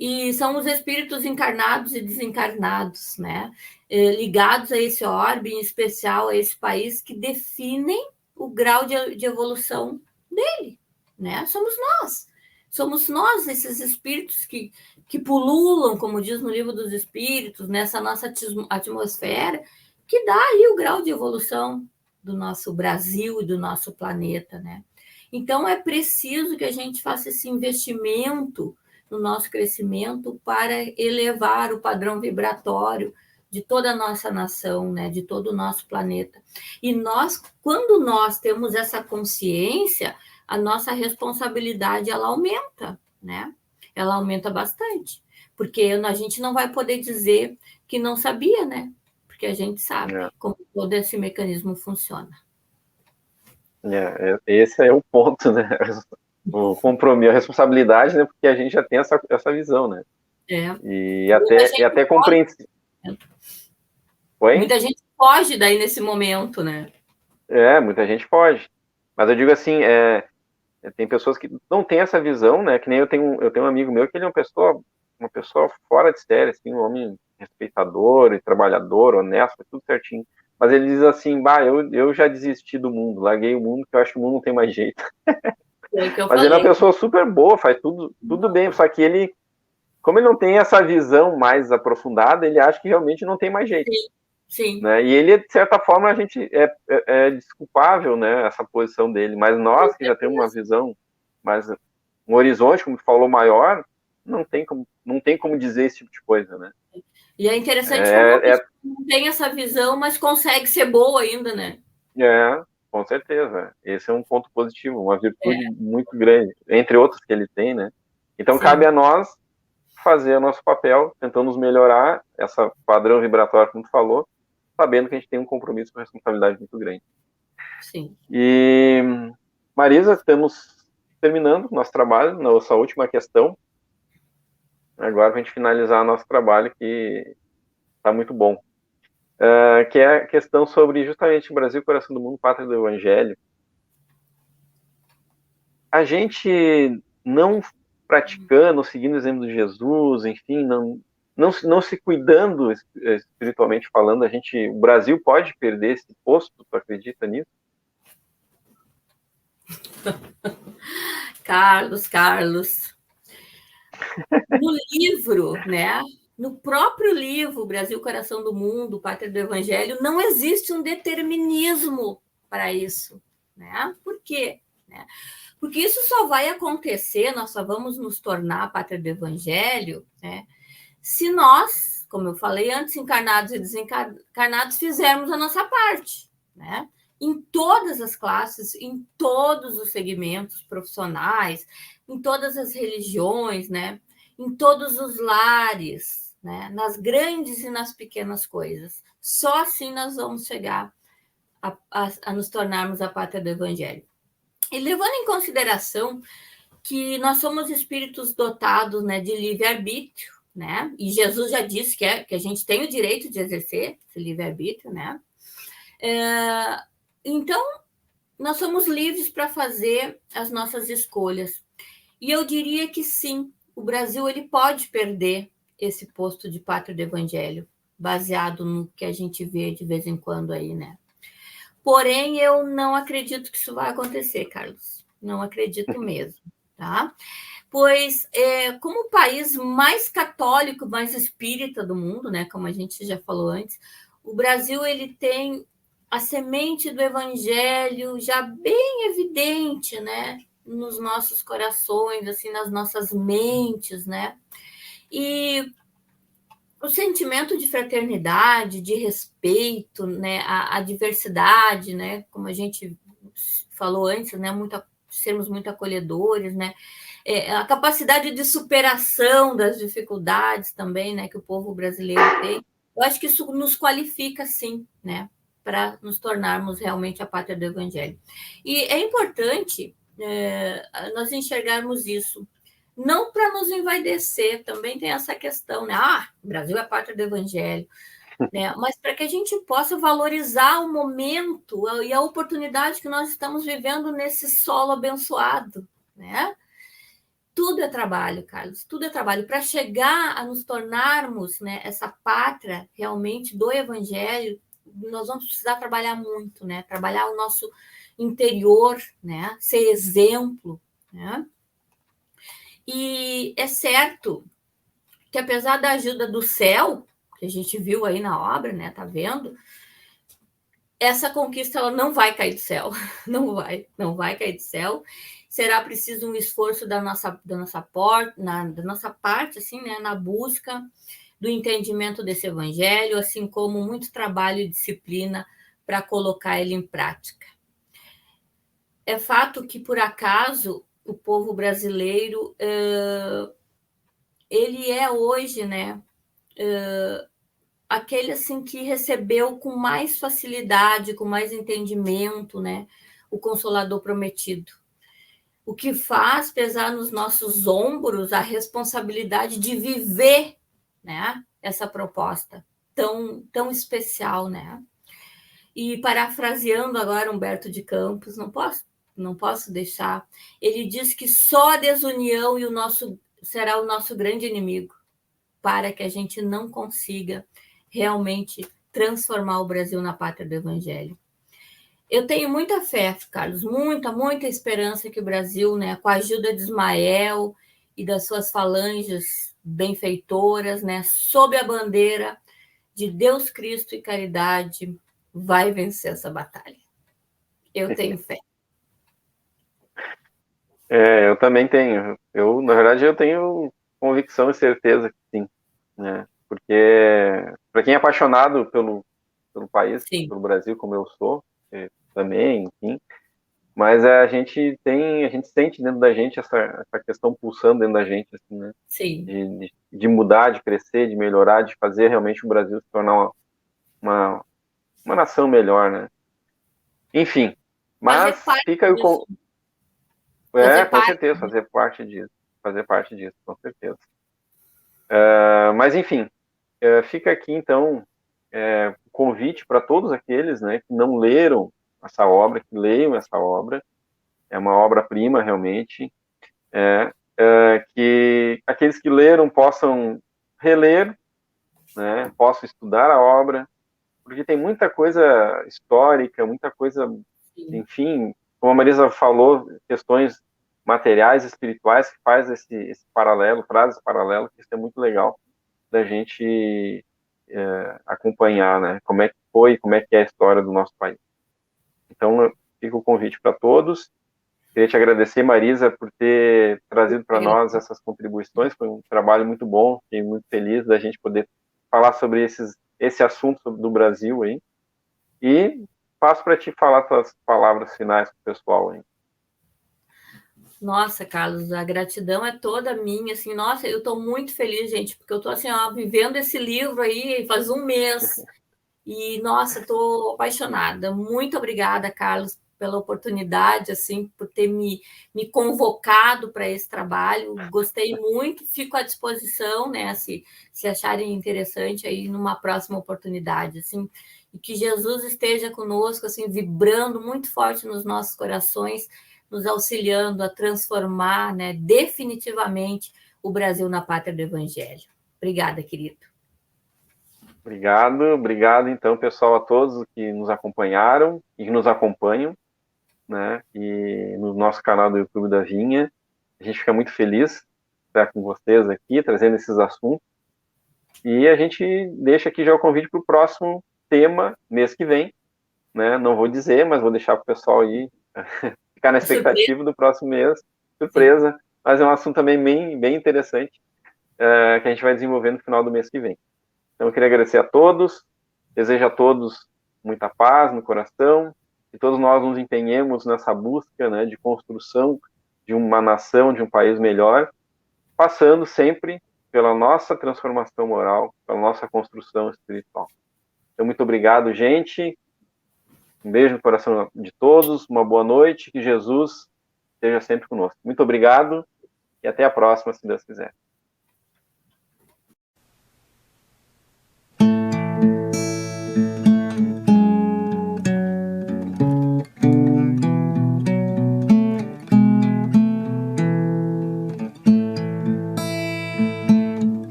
[SPEAKER 2] E são os espíritos encarnados e desencarnados, né? Ligados a esse orbe, em especial a esse país, que definem o grau de evolução dele, né? Somos nós, esses espíritos que pululam, como diz no livro dos espíritos, nessa nossa atmosfera, que dá aí o grau de evolução do nosso Brasil e do nosso planeta, né? Então, é preciso que a gente faça esse investimento no nosso crescimento para elevar o padrão vibratório de toda a nossa nação, né? De todo o nosso planeta. E quando nós temos essa consciência, a nossa responsabilidade ela aumenta, né? Ela aumenta bastante, porque a gente não vai poder dizer que não sabia, né? Porque a gente sabe como todo esse mecanismo funciona.
[SPEAKER 1] Esse é o ponto, né? O compromisso, a responsabilidade, né? Porque a gente já tem essa visão, né?
[SPEAKER 2] É.
[SPEAKER 1] E até compreensível. Oi?
[SPEAKER 2] Muita gente foge daí nesse momento, né?
[SPEAKER 1] Muita gente pode. Mas eu digo assim, tem pessoas que não têm essa visão, né? Que nem eu tenho um amigo meu que ele é uma pessoa fora de série, assim, um homem respeitador e trabalhador, honesto, tudo certinho. Mas ele diz assim, bah, eu já desisti do mundo, larguei o mundo, que eu acho que o mundo não tem mais jeito.
[SPEAKER 2] Foi o que eu
[SPEAKER 1] Mas ele é uma
[SPEAKER 2] falei.
[SPEAKER 1] pessoa super boa, faz tudo bem, só que ele, como ele não tem essa visão mais aprofundada, ele acha que realmente não tem mais jeito.
[SPEAKER 2] Sim, sim.
[SPEAKER 1] Né? E ele, de certa forma, a gente é desculpável, né, essa posição dele, mas nós que já temos uma visão mais, um horizonte, como tu falou, maior, não tem como dizer esse tipo de coisa, né?
[SPEAKER 2] E é interessante como uma pessoa não tem essa visão, mas consegue ser boa ainda, né?
[SPEAKER 1] Com certeza. Esse é um ponto positivo, uma virtude muito grande, entre outros que ele tem, né? Então, cabe
[SPEAKER 2] Sim.
[SPEAKER 1] a nós fazer o nosso papel, tentando nos melhorar, essa padrão vibratório, como tu falou, sabendo que a gente tem um compromisso com responsabilidade muito grande.
[SPEAKER 2] Sim.
[SPEAKER 1] E, Marisa, estamos terminando nosso trabalho, nossa última questão. Agora, para a gente finalizar nosso trabalho, que está muito bom. Que é a questão sobre justamente Brasil, coração do mundo, pátria do Evangelho. A gente não praticando, seguindo o exemplo de Jesus, enfim, não se cuidando espiritualmente falando, o Brasil pode perder esse posto, tu acredita nisso?
[SPEAKER 2] Carlos. No livro, né? No próprio livro, Brasil, Coração do Mundo, Pátria do Evangelho, não existe um determinismo para isso. Né? Por quê? Né? Porque isso só vai acontecer, nós só vamos nos tornar a Pátria do Evangelho, né? Se nós, como eu falei antes, encarnados e desencarnados, fizermos a nossa parte. Né? Em todas as classes, em todos os segmentos profissionais, em todas as religiões, né? Em todos os lares, né? Nas grandes e nas pequenas coisas. Só assim nós vamos chegar a nos tornarmos a pátria do Evangelho. E levando em consideração que nós somos espíritos dotados, né, de livre-arbítrio, né? E Jesus já disse que a gente tem o direito de exercer esse livre-arbítrio, né? Então, nós somos livres para fazer as nossas escolhas. E eu diria que sim, o Brasil ele pode perder esse posto de pátria do Evangelho, baseado no que a gente vê de vez em quando aí, né? Porém, eu não acredito que isso vai acontecer, Carlos. Não acredito mesmo, tá? Pois, como o país mais católico, mais espírita do mundo, né? Como a gente já falou antes, o Brasil ele tem a semente do Evangelho já bem evidente, né? Nos nossos corações, assim, nas nossas mentes, né? E o sentimento de fraternidade, de respeito, né, a diversidade, né, como a gente falou antes, né, sermos muito acolhedores, né, a capacidade de superação das dificuldades também, né, que o povo brasileiro tem. Eu acho que isso nos qualifica, sim, né, para nos tornarmos realmente a pátria do Evangelho. E é importante nós enxergarmos isso não para nos envaidecer, também tem essa questão, né? O Brasil é a pátria do Evangelho, né? Mas para que a gente possa valorizar o momento e a oportunidade que nós estamos vivendo nesse solo abençoado, né? Tudo é trabalho, Carlos, tudo é trabalho. Para chegar a nos tornarmos, né, essa pátria realmente do Evangelho, nós vamos precisar trabalhar muito, né? Trabalhar o nosso interior, né? Ser exemplo, né? E é certo que apesar da ajuda do céu, que a gente viu aí na obra, né, tá vendo? Essa conquista ela não vai cair do céu, não vai cair do céu. Será preciso um esforço da nossa parte, assim, né, na busca do entendimento desse evangelho, assim como muito trabalho e disciplina para colocar ele em prática. É fato que, por acaso, o povo brasileiro ele é hoje, né, aquele assim que recebeu com mais facilidade, com mais entendimento, né, o Consolador prometido. o que faz pesar nos nossos ombros a responsabilidade de viver, né, essa proposta tão especial, né? E parafraseando agora Humberto de Campos, não posso deixar, ele diz que só a desunião será o nosso grande inimigo para que a gente não consiga realmente transformar o Brasil na pátria do Evangelho. Eu tenho muita fé, Carlos, muita esperança que o Brasil, né, com a ajuda de Ismael e das suas falanges benfeitoras, né, sob a bandeira de Deus, Cristo e caridade, vai vencer essa batalha. Eu tenho fé.
[SPEAKER 1] Eu também tenho. Na verdade, eu tenho convicção e certeza que sim, né? Porque para quem é apaixonado pelo país,
[SPEAKER 2] Sim.
[SPEAKER 1] pelo Brasil, como eu sou, também, enfim, mas a gente sente dentro da gente essa questão pulsando dentro da gente, assim, né?
[SPEAKER 2] Sim.
[SPEAKER 1] De mudar, de crescer, de melhorar, de fazer realmente o Brasil se tornar uma nação melhor, né? Enfim,
[SPEAKER 2] Fazer
[SPEAKER 1] mas
[SPEAKER 2] parte
[SPEAKER 1] fica
[SPEAKER 2] disso.
[SPEAKER 1] com certeza, fazer parte disso, com certeza. Mas enfim, fica aqui então o convite para todos aqueles, né, que não leram essa obra, que leiam essa obra. É uma obra-prima realmente. Que aqueles que leram possam reler, né, possam estudar a obra, porque tem muita coisa histórica, muita coisa,
[SPEAKER 2] Sim.
[SPEAKER 1] enfim, como a Marisa falou, questões materiais, espirituais, que faz esse paralelo, traz esse paralelo, que isso é muito legal da gente acompanhar, né? Como é que foi, como é que é a história do nosso país. Então, fica o convite para todos. Queria te agradecer, Marisa, por ter trazido para nós essas contribuições. Foi um trabalho muito bom, fiquei muito feliz da gente poder falar sobre esse assunto do Brasil aí. E passo para ti falar tuas palavras finais para o pessoal aí.
[SPEAKER 2] Nossa, Carlos, a gratidão é toda minha, assim, nossa, eu estou muito feliz, gente, porque eu estou assim, ó, vivendo esse livro aí faz um mês e, nossa, estou apaixonada. Muito obrigada, Carlos, pela oportunidade, assim, por ter me convocado para esse trabalho. Gostei muito, fico à disposição, né, se acharem interessante aí numa próxima oportunidade, assim, e que Jesus esteja conosco, assim, vibrando muito forte nos nossos corações, nos auxiliando a transformar, né, definitivamente o Brasil na pátria do Evangelho. Obrigada, querido.
[SPEAKER 1] Obrigado então, pessoal, a todos que nos acompanharam e que nos acompanham, né? E no nosso canal do YouTube da Vinha. A gente fica muito feliz de estar com vocês aqui, trazendo esses assuntos. E a gente deixa aqui já o convite para o próximo tema, mês que vem, né? Não vou dizer, mas vou deixar para o pessoal aí ficar na expectativa do próximo mês. Surpresa, sim. Mas é um assunto também bem interessante, que a gente vai desenvolver no final do mês que vem. Então, eu queria agradecer a todos, desejo a todos muita paz no coração, que todos nós nos empenhemos nessa busca, né, de construção de uma nação, de um país melhor, passando sempre pela nossa transformação moral, pela nossa construção espiritual. Então, muito obrigado, gente. Um beijo no coração de todos, uma boa noite, que Jesus esteja sempre conosco. Muito obrigado e até a próxima, se Deus quiser.